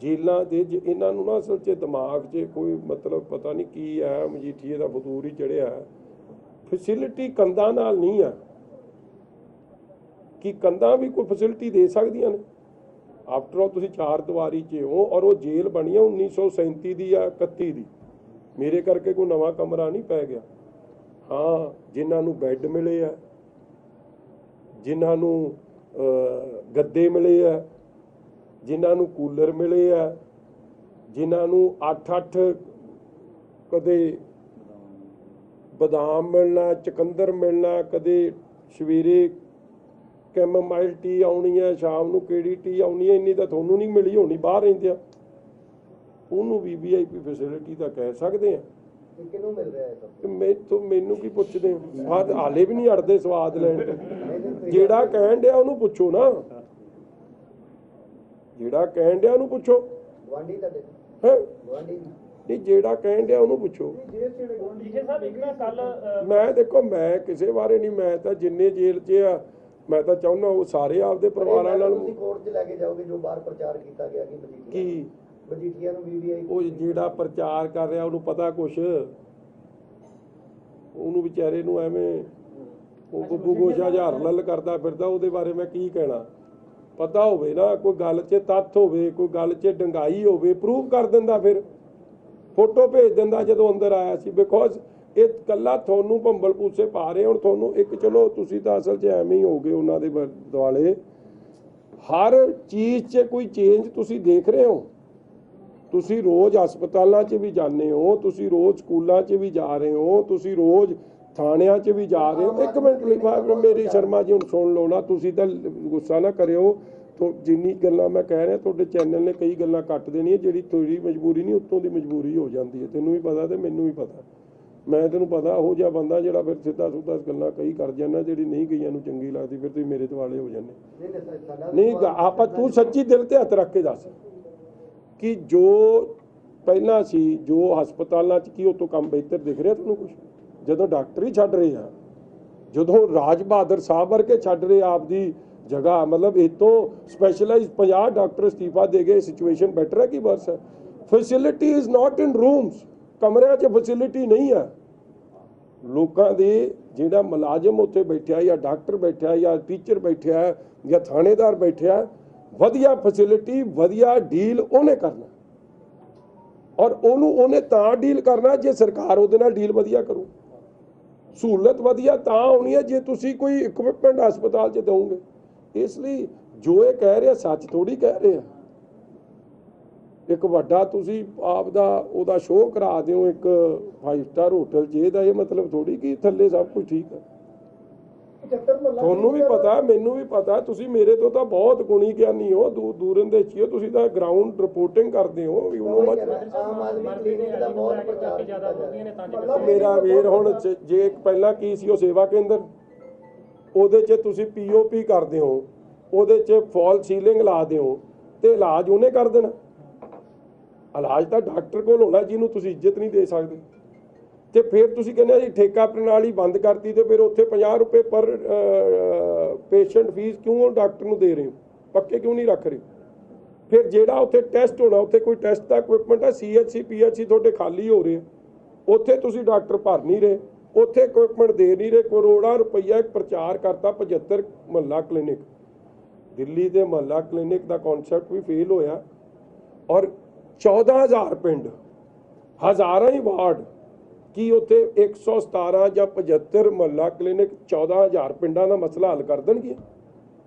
ਜੇਲ੍ਹਾਂ ਦੇ ਇਹਨਾਂ ਨੂੰ ਨਾ ਅਸਲ 'ਚ ਦਿਮਾਗ 'ਚ ਕੋਈ ਮਤਲਬ ਪਤਾ ਨਹੀਂ ਕੀ ਹੈ, ਮਜੀਠੀਏ ਦਾ ਫਤੂਰ ਹੀ ਚੜਿਆ। ਫੈਸਿਲਿਟੀ ਕੰਧਾਂ ਨਾਲ ਨਹੀਂ ਆ ਕਿ ਕੰਧਾਂ ਵੀ ਕੋਈ ਫੈਸਿਲਿਟੀ ਦੇ ਸਕਦੀਆਂ ਨੇ। ਆਫਟਰ ਆਲ ਤੁਸੀਂ ਚਾਰ ਦੀਵਾਰੀ 'ਚ ਹੋ, ਔਰ ਉਹ ਜੇਲ੍ਹ ਬਣੀ ਆ 1937 ਦੀ ਜਾਂ 31 ਦੀ। ਮੇਰੇ ਕਰਕੇ ਕੋਈ ਨਵਾਂ ਕਮਰਾ ਨਹੀਂ ਪੈ ਗਿਆ। ਹਾਂ, ਜਿਨ੍ਹਾਂ ਨੂੰ ਬੈੱਡ ਮਿਲੇ ਆ, ਜਿਨ੍ਹਾਂ ਨੂੰ ਗੱਦੇ ਮਿਲੇ ਆ, ਜਿਨ੍ਹਾਂ ਨੂੰ ਕੂਲਰ ਮਿਲੇ ਆ, ਜਿਨ੍ਹਾਂ ਨੂੰ 8-8 ਕਦੇ ਬਦਾਮ ਮਿਲਣਾ, ਚੁਕੰਦਰ ਮਿਲਣਾ, ਕਦੇ ਸਵੇਰੇ ਕੈਮੋਮਾਈਲ ਟੀ ਆਉਣੀ ਹੈ, ਸ਼ਾਮ ਨੂੰ ਕਿਹੜੀ ਟੀ ਆਉਣੀ ਹੈ, ਇੰਨੀ ਤਾਂ ਤੁਹਾਨੂੰ ਨਹੀਂ ਮਿਲੀ ਹੋਣੀ, ਬਾਹਰ ਰਹਿੰਦੇ ਆ। ਉਹਨੂੰ VVIP ਫੈਸਿਲਿਟੀ ਤਾਂ ਕਹਿ ਸਕਦੇ ਆ। ਕਿਹਨੂੰ ਮਿਲ ਰਿਹਾ ਹੈ? ਮੈਨੂੰ ਕੀ ਪੁੱਛਦੇ ਹੋ? ਹਾਲੇ ਵੀ ਨਹੀਂ ਅੜਦੇ ਸਵਾਦ ਲੈਣ ਤੋਂ। ਜਿਹੜਾ ਕਹਿਣ ਡਿਆ ਉਹਨੂੰ ਪੁੱਛੋ ਨਾ, ਜਿਹੜਾ ਕਹਿਣ ਡਿਆ ਉਹਨੂੰ ਪੁੱਛੋ। ਗਵਾਂਢੀ ਤੁਹਾਡੇ ਹੈ ਗਵਾਂਢੀ ਨਹੀਂ, ਜਿਹੜਾ ਕਹਿਣ ਡਿਆ ਉਹਨੂੰ ਪੁੱਛੋ। ਮੈਂ ਦੇਖੋ, ਮੈਂ ਕਿਸੇ ਬਾਰੇ ਨਹੀਂ, ਮੈਂ ਤਾਂ ਜਿੰਨੇ ਜੇਲ੍ਹ 'ਚ ਆ ਮੈਂ ਤਾਂ ਚਾਹੁੰਦਾ ਉਹ ਸਾਰੇ ਆਪਦੇ ਪਰਿਵਾਰਾਂ ਨਾਲ। ਤੁਸੀਂ ਕੋਰਟ 'ਚ ਲੈ ਕੇ ਜਾਓਗੇ ਜੋ ਬਾਹਰ ਪ੍ਰਚਾਰ ਕੀਤਾ ਗਿਆ ਕਿ ਮਜੀਠੀਆ ਨੂੰ VVIP, ਉਹ ਜਿਹੜਾ ਪ੍ਰਚਾਰ ਕਰ ਰਿਹਾ ਉਹਨੂੰ ਪਤਾ ਕੁਛ, ਉਹਨੂੰ ਵਿਚਾਰੇ ਨੂੰ ਐਵੇਂ ਉਹ ਗੁੱਗੂ ਗੋਸ਼ਾ ਹਜ਼ਾਰ ਲੱਲ ਕਰਦਾ ਫਿਰਦਾ, ਉਹਦੇ ਬਾਰੇ ਮੈਂ ਕੀ ਕਹਿਣਾ। ਪਤਾ ਹੋਵੇ ਨਾ, ਕੋਈ ਗੱਲ 'ਚ ਤੱਥ ਹੋਵੇ, ਕੋਈ ਗੱਲ 'ਚ ਡੰਗਾਈ ਹੋਵੇ, ਪ੍ਰੂਵ ਕਰ ਦਿੰਦਾ, ਫਿਰ ਫੋਟੋ ਭੇਜ ਦਿੰਦਾ ਜਦੋਂ ਅੰਦਰ ਆਇਆ ਸੀ। ਬਿਕੋਜ਼ ਇਹ ਕੱਲਾ ਤੁਹਾਨੂੰ ਭੰਬਲ ਪੂਸੇ ਪਾ ਰਹੇ। ਹੁਣ ਤੁਹਾਨੂੰ ਇੱਕ, ਚਲੋ ਤੁਸੀਂ ਤਾਂ ਅਸਲ 'ਚ ਐਵੇਂ ਹੀ ਹੋ ਗਏ ਉਹਨਾਂ ਦੇ ਦੁਆਲੇ। ਹਰ ਚੀਜ਼ 'ਚ ਕੋਈ ਚੇਂਜ ਤੁਸੀਂ ਦੇਖ ਰਹੇ ਹੋ। ਤੁਸੀਂ ਰੋਜ਼ ਹਸਪਤਾਲਾਂ 'ਚ ਵੀ ਜਾਂਦੇ ਹੋ, ਤੁਸੀਂ ਰੋਜ਼ ਸਕੂਲਾਂ 'ਚ ਵੀ ਜਾ ਰਹੇ ਹੋ, ਤੁਸੀਂ ਰੋਜ਼ ਥਾਣਿਆਂ 'ਚ ਵੀ ਜਾ ਰਹੇ ਹੋ। ਇੱਕ ਮਿੰਟ ਲਈ ਮੇਰੀ ਸ਼ਰਮਾ ਜੀ ਹੁਣ ਸੁਣ ਲਓ ਨਾ, ਤੁਸੀਂ ਤਾਂ ਗੁੱਸਾ ਨਾ ਕਰਿਓ। ਜਿੰਨੀ ਗੱਲਾਂ ਮੈਂ ਕਹਿ ਰਿਹਾ, ਤੁਹਾਡੇ ਚੈਨਲ ਨੇ ਕਈ ਗੱਲਾਂ ਕੱਟ ਦੇਣੀਆਂ। ਜਿਹੜੀ ਥੋੜੀ ਮਜਬੂਰੀ ਨਹੀਂ, ਉੱਤੋਂ ਦੀ ਮਜਬੂਰੀ ਹੋ ਜਾਂਦੀ ਹੈ। ਤੈਨੂੰ ਵੀ ਪਤਾ ਤੇ ਮੈਨੂੰ ਵੀ ਪਤਾ। ਮੈਂ ਤੈਨੂੰ ਪਤਾ ਉਹ ਜਿਹਾ ਬੰਦਾ ਜਿਹੜਾ ਫਿਰ ਸਿੱਧਾ ਸੁੱਧਾ ਗੱਲਾਂ ਕਈ ਕਰ ਜਾਂਦਾ, ਜਿਹੜੀ ਨਹੀਂ ਕਈਆਂ ਨੂੰ ਚੰਗੀ ਲੱਗਦੀ, ਫਿਰ ਤੁਸੀਂ ਮੇਰੇ ਦੁਆਲੇ ਹੋ ਜਾਂਦੇ। ਨਹੀਂ ਆਪਾਂ, ਤੂੰ ਸੱਚੀ ਦਿਲ ਤੇ ਹੱਥ ਰੱਖ ਕੇ ਦੱਸ, ਕਿ ਜੋ ਪਹਿਲਾਂ ਸੀ ਜੋ ਹਸਪਤਾਲਾਂ 'ਚ ਕੀ ਉਹ ਤੋਂ ਕੰਮ ਬਿਹਤਰ ਦਿਖ ਰਿਹਾ ਤੁਹਾਨੂੰ ਕੁਝ? ਜਦੋਂ ਡਾਕਟਰ ਹੀ ਛੱਡ ਰਹੇ ਆ, ਜਦੋਂ ਰਾਜ ਬਹਾਦਰ ਸਾਹਿਬ ਵਰਗੇ ਛੱਡ ਰਹੇ ਆਪਦੀ ਜਗ੍ਹਾ, ਮਤਲਬ ਇਹ ਤੋਂ ਸਪੈਸ਼ਲਾਈਜ਼ 50 ਡਾਕਟਰ ਅਸਤੀਫਾ ਦੇ ਗਏ, ਸਿਚੁਏਸ਼ਨ ਬੈਟਰ ਹੈ ਕਿ ਵਰਸ ਹੈ? Facility is not in rooms, ਕਮਰਿਆਂ 'ਚ ਫੈਸਿਲਿਟੀ ਨਹੀਂ ਹੈ। ਲੋਕਾਂ ਦੇ ਜਿਹੜਾ ਮੁਲਾਜ਼ਮ ਉੱਥੇ ਬੈਠਿਆ ਜਾਂ ਡਾਕਟਰ ਬੈਠਿਆ ਜਾਂ ਟੀਚਰ ਬੈਠਿਆ ਜਾਂ ਥਾਣੇਦਾਰ ਬੈਠਿਆ, ਵਧੀਆ ਫੈਸਿਲਿਟੀ ਵਧੀਆ ਡੀਲ ਉਹਨੇ ਕਰਨਾ, ਔਰ ਉਹਨੇ ਤਾਂ ਡੀਲ ਕਰਨਾ ਜੇ ਸਰਕਾਰ ਉਹਦੇ ਨਾਲ ਡੀਲ ਵਧੀਆ ਕਰੂ। ਸਹੂਲਤ ਵਧੀਆ ਤਾਂ ਹੋਣੀ ਹੈ ਜੇ ਤੁਸੀਂ ਕੋਈ ਇਕਵਿਪਮੈਂਟ ਹਸਪਤਾਲ 'ਚ ਦਿਓਗੇ। ਇਸ ਲਈ ਜੋ ਇਹ ਕਹਿ ਰਿਹਾ ਸੱਚ ਥੋੜੀ ਕਹਿ ਰਿਹਾ। ਇੱਕ ਵੱਡਾ ਤੁਸੀਂ ਆਪ ਦਾ ਉਹਦਾ ਸ਼ੋਅ ਕਰਾ ਦਿਓ ਇੱਕ 5 ਸਟਾਰ ਹੋਟਲ 'ਚ, ਇਹਦਾ ਇਹ ਮਤਲਬ ਥੋੜੀ ਕਿ ਥੱਲੇ ਸਭ ਕੁਝ ਠੀਕ ਹੈ। ਤੁਹਾਨੂੰ ਵੀ ਪਤਾ, ਮੈਨੂੰ ਵੀ ਪਤਾ, ਤੁਸੀਂ ਮੇਰੇ ਤੋਂ ਤਾਂ ਬਹੁਤ ਗੁਣੀ ਗਿਆਨੀ ਹੋ, ਦੂਰਨ ਦੇ ਚੀਓ, ਤੁਸੀਂ ਤਾਂ ਗਰਾਊਂਡ ਰਿਪੋਰਟਿੰਗ ਕਰਦੇ ਹੋ। ਮੇਰਾ ਵੀਰ ਹੁਣ ਜੇ ਪਹਿਲਾਂ ਕੀ ਸੀ ਉਹ ਸੇਵਾ ਕੇਂਦਰ, ਉਹਦੇ 'ਚ ਤੁਸੀਂ POP ਕਰਦੇ ਹੋ, ਉਹਦੇ 'ਚ ਫਾਲ ਸੀਲਿੰਗ ਲਾ ਦਿਓ ਤੇ ਇਲਾਜ ਉਹਨੇ ਕਰ ਦੇਣਾ। ਇਲਾਜ ਤਾਂ ਡਾਕਟਰ ਕੋਲ ਹੋਣਾ ਜਿਹਨੂੰ ਤੁਸੀਂ ਇੱਜ਼ਤ ਨਹੀਂ ਦੇ ਸਕਦੇ। ਤੇ ਫਿਰ ਤੁਸੀਂ ਕਹਿੰਦੇ ਜੀ ਠੇਕਾ ਪ੍ਰਣਾਲੀ ਬੰਦ ਕਰਤੀ ਤੇ ਫਿਰ ਉੱਥੇ 50 ਰੁਪਏ ਪਰ ਪੇਸ਼ੈਂਟ ਫੀਸ ਕਿਉਂ ਡਾਕਟਰ ਨੂੰ ਦੇ ਰਹੇ ਹੋ? ਪੱਕੇ ਕਿਉਂ ਨਹੀਂ ਰੱਖ ਰਹੇ? ਫਿਰ ਜਿਹੜਾ ਉੱਥੇ ਟੈਸਟ ਹੋਣਾ, ਉੱਥੇ ਕੋਈ ਟੈਸਟ ਦਾ ਇਕਵਿਪਮੈਂਟ ਹੈ, CHC PHC ਤੁਹਾਡੇ ਖਾਲੀ ਹੋ ਰਹੇ, ਉੱਥੇ ਤੁਸੀਂ ਡਾਕਟਰ ਭਰ ਨਹੀਂ ਰਹੇ, ਉੱਥੇ ਇਕਵਿਪਮੈਂਟ ਦੇ ਨਹੀਂ ਰਹੇ। ਕਰੋੜਾਂ ਰੁਪਈਆ ਇੱਕ ਪ੍ਰਚਾਰ ਕਰਤਾ 75 ਮੁਹੱਲਾ ਕਲੀਨਿਕ। ਦਿੱਲੀ ਦੇ ਮੁਹੱਲਾ ਕਲੀਨਿਕ ਦਾ ਕਨਸੈਪਟ ਵੀ ਫੇਲ ਹੋਇਆ, ਔਰ 14,000 ਪਿੰਡ, ਹਜ਼ਾਰਾਂ ਹੀ ਵਾਰਡ, ਕੀ ਉੱਥੇ 117 ਜਾਂ 75 ਮੁਹੱਲਾ ਕਲੀਨਿਕ 14,000 ਪਿੰਡਾਂ ਦਾ ਮਸਲਾ ਹੱਲ ਕਰ ਦੇਣਗੇ?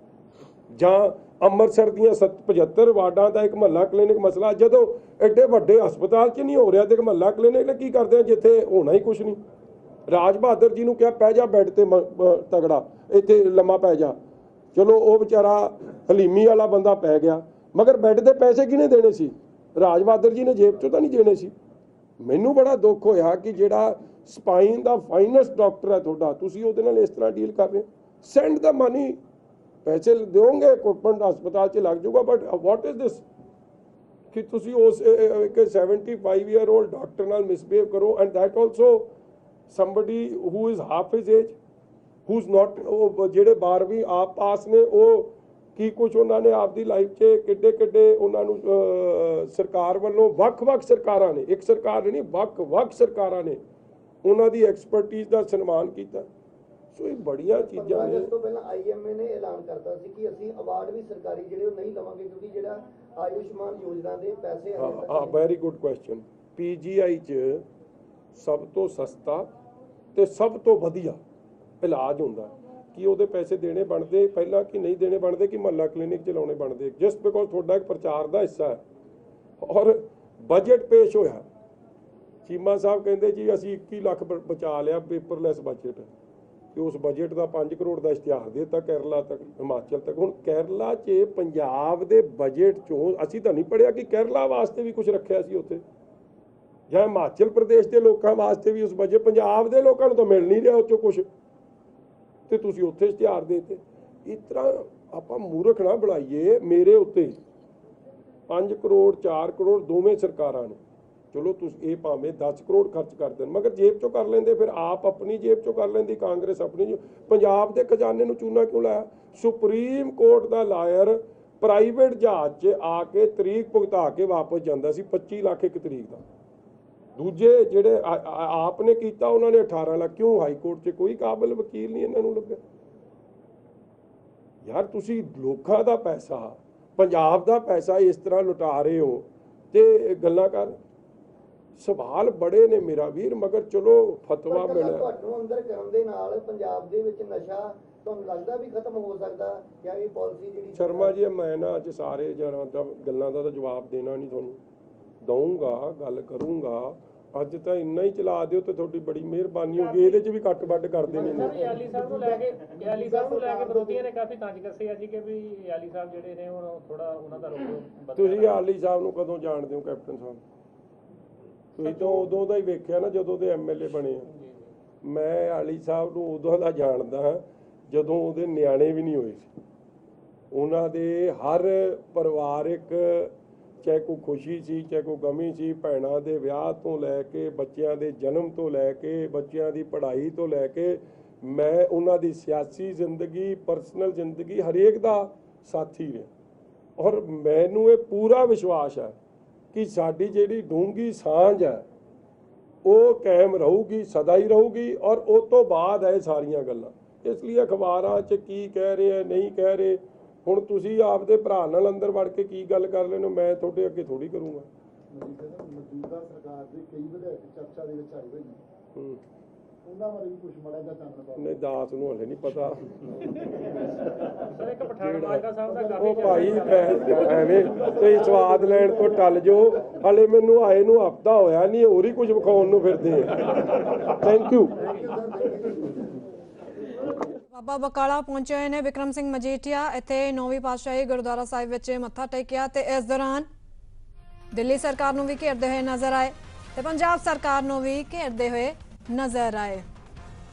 ਜਾਂ ਅੰਮ੍ਰਿਤਸਰ ਦੀਆਂ 75 ਵਾਰਡਾਂ ਦਾ ਇੱਕ ਮੁਹੱਲਾ ਕਲੀਨਿਕ ਮਸਲਾ, ਜਦੋਂ ਐਡੇ ਵੱਡੇ ਹਸਪਤਾਲ 'ਚ ਨਹੀਂ ਹੋ ਰਿਹਾ ਤੇ ਇੱਕ ਮੁਹੱਲਾ ਕਲੀਨਿਕ ਨੇ ਕੀ ਕਰਦੇ ਆ ਜਿੱਥੇ ਹੋਣਾ ਹੀ ਕੁਛ ਨਹੀਂ। ਰਾਜ ਬਹਾਦਰ ਜੀ ਨੂੰ ਕਿਹਾ ਪੈ ਜਾ ਬੈੱਡ ਤੇ ਤਗੜਾ, ਇੱਥੇ ਲੰਮਾ ਪੈ ਜਾ, ਚਲੋ ਉਹ ਵਿਚਾਰਾ ਹਲੀਮੀ ਵਾਲਾ ਬੰਦਾ ਪੈ ਗਿਆ, ਮਗਰ ਬੈੱਡ ਦੇ ਪੈਸੇ ਕਿਹਨੇ ਦੇਣੇ ਸੀ? ਰਾਜ ਬਹਾਦਰ ਜੀ ਨੇ ਜੇਬ 'ਚੋਂ ਤਾਂ ਨਹੀਂ ਦੇਣੇ ਸੀ। ਮੈਨੂੰ ਬੜਾ ਦੁੱਖ ਹੋਇਆ ਕਿ ਜਿਹੜਾ ਸਪਾਈਨ ਦਾ ਫਾਈਨੈਸਟ ਡਾਕਟਰ ਹੈ ਤੁਹਾਡਾ, ਤੁਸੀਂ ਉਹਦੇ ਨਾਲ ਇਸ ਤਰ੍ਹਾਂ ਡੀਲ ਕਰ ਰਹੇ। ਸੈਂਡ ਦਾ ਮਨੀ, ਪੈਸੇ ਦਿਓਗੇ ਇਕਵਿਪਮੈਂਟ ਹਸਪਤਾਲ 'ਚ ਲੱਗ ਜਾਊਗਾ, ਬਟ ਵਾਟ ਇਜ਼ ਦਿਸ ਕਿ ਤੁਸੀਂ ਉਸ ਇੱਕ 75 ਈਅਰ ਓਲਡ ਡਾਕਟਰ ਨਾਲ ਮਿਸਬਿਹੇਵ ਕਰੋ, and that also somebody who is half his age, who's not, ਉਹ ਜਿਹੜੇ 12ਵੀਂ ਆਪ ਪਾਸ ਨੇ, ਉਹ ਕੀ ਕੁਝ ਉਹਨਾਂ ਨੇ ਆਪਦੀ ਲਾਈਫ 'ਚ ਕਿੱਡੇ ਉਹਨਾਂ ਨੂੰ ਸਰਕਾਰ ਵੱਲੋਂ ਵੱਖ-ਵੱਖ ਸਰਕਾਰਾਂ ਨੇ, ਇੱਕ ਸਰਕਾਰ ਨਹੀਂ ਵੱਖ-ਵੱਖ ਸਰਕਾਰਾਂ ਨੇ ਉਹਨਾਂ ਦੀ ਐਕਸਪਰਟਿਜ਼ ਦਾ ਸਨਮਾਨ ਕੀਤਾ। ਸੋ ਇਹ ਬੜੀਆਂ ਚੀਜ਼ਾਂ ਨੇ। ਇਸ ਤੋਂ ਪਹਿਲਾਂ IMA ਨੇ ਐਲਾਨ ਕਰਤਾ ਸੀ ਕਿ ਅਸੀਂ ਅਵਾਰਡ ਵੀ ਸਰਕਾਰੀ ਜਿਹੜੇ ਉਹ ਨਹੀਂ ਲਵਾਂਗੇ, ਕਿਉਂਕਿ ਜਿਹੜਾ ਆਯੁਸ਼ਮਾਨ ਯੋਜਨਾ ਦੇ ਪੈਸੇ ਹਾਂ, ਵੈਰੀ ਗੁੱਡ ਕੁਐਸਚਨ। PGI 'ਚ ਸਭ ਤੋਂ ਸਸਤਾ ਤੇ ਸਭ ਤੋਂ ਵਧੀਆ ਇਲਾਜ ਹੁੰਦਾ ਕਿ ਉਹਦੇ ਪੈਸੇ ਦੇਣੇ ਬਣਦੇ ਪਹਿਲਾਂ ਕਿ ਨਹੀਂ ਦੇਣੇ ਬਣਦੇ, ਕਿ ਮੁਹੱਲਾ ਕਲੀਨਿਕ ਚਲਾਉਣੇ ਬਣਦੇ, ਜਸਟ ਬਿਕੋਜ਼ ਤੁਹਾਡਾ ਇੱਕ ਪ੍ਰਚਾਰ ਦਾ ਹਿੱਸਾ ਹੈ। ਔਰ ਬਜਟ ਪੇਸ਼ ਹੋਇਆ, ਚੀਮਾ ਸਾਹਿਬ ਕਹਿੰਦੇ ਜੀ ਅਸੀਂ 21 ਲੱਖ ਬਚਾ ਲਿਆ, ਪੇਪਰਲੈਸ ਬਜਟ, ਕਿ ਉਸ ਬਜਟ ਦਾ 5 ਕਰੋੜ ਦਾ ਇਸ਼ਤਿਹਾਰ ਦੇ ਦਿੱਤਾ ਕੇਰਲਾ ਤੱਕ, ਹਿਮਾਚਲ ਤੱਕ। ਹੁਣ ਕੇਰਲਾ 'ਚ ਪੰਜਾਬ ਦੇ ਬਜਟ 'ਚੋਂ ਅਸੀਂ ਤਾਂ ਨਹੀਂ ਪੜ੍ਹਿਆ ਕਿ ਕੇਰਲਾ ਵਾਸਤੇ ਵੀ ਕੁਝ ਰੱਖਿਆ ਸੀ ਉੱਥੇ, ਜਾਂ ਹਿਮਾਚਲ ਪ੍ਰਦੇਸ਼ ਦੇ ਲੋਕਾਂ ਵਾਸਤੇ ਵੀ ਉਸ ਬਜਟ, ਪੰਜਾਬ ਦੇ ਲੋਕਾਂ ਨੂੰ ਤਾਂ ਮਿਲ ਨਹੀਂ ਰਿਹਾ ਉਹ 'ਚੋਂ ਕੁਛ, ਤੇ ਤੁਸੀਂ ਉੱਥੇ ਇਸ਼ਤਿਹਾਰ ਦੇ ਦਿੱਤੇ। ਇਸ ਤਰ੍ਹਾਂ ਆਪਾਂ ਮੂਰਖ ਨਾ ਬਣਾਈਏ। ਮੇਰੇ ਉੱਤੇ 5 ਕਰੋੜ 4 ਕਰੋੜ ਦੋਵੇਂ ਸਰਕਾਰਾਂ ਨੇ, ਚਲੋ ਤੁਸੀਂ ਇਹ ਭਾਵੇਂ 10 ਕਰੋੜ ਖਰਚ ਕਰ ਦੇਣ, ਮਗਰ ਜੇਬ 'ਚੋਂ ਕਰ ਲੈਂਦੇ, ਫਿਰ ਆਪ ਆਪਣੀ ਜੇਬ 'ਚੋਂ ਕਰ ਲੈਂਦੀ, ਕਾਂਗਰਸ ਆਪਣੀ। ਪੰਜਾਬ ਦੇ ਖਜ਼ਾਨੇ ਨੂੰ ਚੂਨਾ ਕਿਉਂ ਲਾਇਆ? ਸੁਪਰੀਮ ਕੋਰਟ ਦਾ ਲਾਇਰ ਪ੍ਰਾਈਵੇਟ ਜਹਾਜ਼ 'ਚ ਆ ਕੇ ਤਰੀਕ ਭੁਗਤਾ ਕੇ ਵਾਪਸ ਜਾਂਦਾ ਸੀ, 25 ਲੱਖ ਇੱਕ ਤਰੀਕ ਦਾ। ਦੂਜੇ ਜਿਹੜੇ ਆਪ ਨੇ ਕੀਤਾ ਉਹਨਾਂ ਨੇ 18 ਲੱਖ। ਕਿਉਂ? ਹਾਈ ਕੋਰਟ 'ਚ ਕੋਈ ਕਾਬਲ ਵਕੀਲ ਨਹੀਂ ਇਹਨਾਂ ਨੂੰ ਲੱਭਿਆ। ਯਾਰ ਤੁਸੀਂ ਲੋਕਾਂ ਦਾ ਪੈਸਾ, ਪੰਜਾਬ ਦਾ ਪੈਸਾ ਇਸ ਤਰ੍ਹਾਂ ਲੁਟਾ ਰਹੇ ਹੋ ਤੇ ਗੱਲਾਂ ਕਰ। ਸਵਾਲ ਬੜੇ ਨੇ ਮੇਰਾ ਵੀਰ, ਮਗਰ ਚਲੋ ਫਤਵਾ ਮਿਲਿਆ। ਤੁਹਾਨੂੰ ਅੰਦਰ ਕਰਨ ਦੇ ਨਾਲ ਪੰਜਾਬ ਦੇ ਵਿੱਚ ਨਸ਼ਾ ਤੁਹਾਨੂੰ ਲੱਗਦਾ ਵੀ ਖਤਮ ਹੋ ਸਕਦਾ, ਜਾਂ ਇਹ ਪਾਲਿਸੀ ਜਿਹੜੀ? ਸ਼ਰਮਾ ਜੀ, ਮੈਂ ਨਾ ਅੱਜ ਸਾਰੇ ਜਰਾਂ ਦਾ ਗੱਲਾਂ ਦਾ ਤਾਂ ਜਵਾਬ ਦੇਣਾ ਨਹੀਂ, ਤੁਹਾਨੂੰ ਦਊਂਗਾ, ਗੱਲ ਕਰੂੰਗਾ। ਅੱਜ ਤਾਂ ਇੰਨਾ ਹੀ ਚਲਾ ਦਿਓ ਤੇ ਤੁਹਾਡੀ ਬੜੀ ਮਿਹਰਬਾਨੀ ਹੋਗੀ। ਇਹਦੇ 'ਚ ਵੀ ਕੱਟ ਵੱਢ ਕਰਦੇ ਨੇ। ਯਾਲੀ ਸਾਹਿਬ ਨੂੰ ਲੈ ਕੇ ਵਿਰੋਧੀਆਂ ਨੇ ਕਾਫੀ ਤੰਜ ਕੱਸੇ ਸੀ ਕਿ ਵੀ ਯਾਲੀ ਸਾਹਿਬ ਜਿਹੜੇ ਨੇ ਹੁਣ ਥੋੜਾ ਉਹਨਾਂ ਦਾ ਰੁਖ। ਤੁਸੀਂ ਯਾਲੀ ਸਾਹਿਬ ਨੂੰ ਕਦੋਂ ਜਾਣਦੇ ਹੋ ਕੈਪਟਨ ਸਾਹਿਬ? ਤੁਸੀਂ ਤਾਂ ਉਦੋਂ ਦਾ ਹੀ ਵੇਖਿਆ ਨਾ ਜਦੋਂ ਦੇ MLA ਬਣੇ ਆ। ਮੈਂ ਯਾਲੀ ਸਾਹਿਬ ਨੂੰ ਉਦੋਂ ਦਾ ਜਾਣਦਾ ਜਦੋਂ ਉਹਦੇ ਨਿਆਣੇ ਵੀ ਨਹੀਂ ਹੋਏ ਸੀ। ਉਹਨਾਂ ਦੇ ਹਰ ਪਰਿਵਾਰਿਕ ਚਾਹੇ ਕੋਈ ਖੁਸ਼ੀ ਸੀ ਚਾਹੇ ਕੋਈ ਗਮੀ ਸੀ, ਭੈਣਾਂ ਦੇ ਵਿਆਹ ਤੋਂ ਲੈ ਕੇ ਬੱਚਿਆਂ ਦੇ ਜਨਮ ਤੋਂ ਲੈ ਕੇ ਬੱਚਿਆਂ ਦੀ ਪੜ੍ਹਾਈ ਤੋਂ ਲੈ ਕੇ ਮੈਂ ਉਹਨਾਂ ਦੀ ਸਿਆਸੀ ਜ਼ਿੰਦਗੀ, ਪਰਸਨਲ ਜ਼ਿੰਦਗੀ ਹਰੇਕ ਦਾ ਸਾਥੀ ਰਿਹਾ। ਔਰ ਮੈਨੂੰ ਇਹ ਪੂਰਾ ਵਿਸ਼ਵਾਸ ਹੈ ਕਿ ਸਾਡੀ ਜਿਹੜੀ ਡੂੰਘੀ ਸਾਂਝ ਹੈ ਉਹ ਕਾਇਮ ਰਹੂਗੀ, ਸਦਾ ਹੀ ਰਹੂਗੀ। ਔਰ ਉਸ ਤੋਂ ਬਾਅਦ ਹੈ ਸਾਰੀਆਂ ਗੱਲਾਂ। ਇਸ ਲਈ ਅਖਬਾਰਾਂ 'ਚ ਕੀ ਕਹਿ ਰਹੇ ਆ ਨਹੀਂ ਕਹਿ ਰਹੇ, ਹੁਣ ਤੁਸੀਂ ਆਪਦੇ ਭਰਾ ਨਾਲ ਅੰਦਰ ਵੜ ਕੇ ਕੀ ਗੱਲ ਕਰ ਲੈਣੋ, ਮੈਂ ਤੁਹਾਡੇ ਅੱਗੇ ਥੋੜੀ ਕਰੂੰਗਾ। ਮੌਜੂਦਾ ਸਰਕਾਰ ਦੇ ਕਈ ਵਿਧਾਇਕ ਚਰਚਾ ਦੇ ਵਿੱਚ ਆਏ ਹੋਏ ਨੇ, ਉਹਨਾਂ ਬਾਰੇ ਵੀ ਕੁਝ ਮਾੜਾ ਜਿਹਾ ਚਾਨਣ ਪਾਓ। ਨਹੀਂ, ਦਾਸ ਨੂੰ ਹਲੇ ਨਹੀਂ ਪਤਾ। ਸਰ ਇੱਕ ਪਠਾਨ ਮਾਜਰਾ ਸਾਹਿਬ ਦਾ ਉਹ ਭਾਈ ਐਵੇਂ ਤੁਸੀਂ ਸਵਾਦ ਲੈਣ ਤੋਂ ਟਲ ਜਾਓ, ਹਲੇ ਮੈਨੂੰ ਆਏ ਨੂੰ ਹਫਤਾ ਹੋਇਆ ਨਹੀਂ, ਹੋਰ ਹੀ ਕੁਝ ਵਿਖਾਉਣ ਨੂੰ ਫਿਰਦੇ ਆ। Thank you. ਬਾਬਾ ਬਕਾਲਾ ਪਹੁੰਚੇ ਹੋਏ ਨੇ ਵਿਕਰਮ ਸਿੰਘ ਮਜੀਠੀਆ, ਇੱਥੇ 9ਵੀਂ ਪਾਤਸ਼ਾਹੀ ਗੁਰਦੁਆਰਾ ਸਾਹਿਬ ਵਿੱਚ ਮੱਥਾ ਟੇਕਿਆ ਤੇ ਇਸ ਦੌਰਾਨ ਦਿੱਲੀ ਸਰਕਾਰ ਨੂੰ ਵੀ ਘੇਰਦੇ ਹੋਏ ਨਜ਼ਰ ਆਏ ਤੇ ਪੰਜਾਬ ਸਰਕਾਰ ਨੂੰ ਵੀ ਘੇਰਦੇ ਹੋਏ ਨਜ਼ਰ ਆਏ।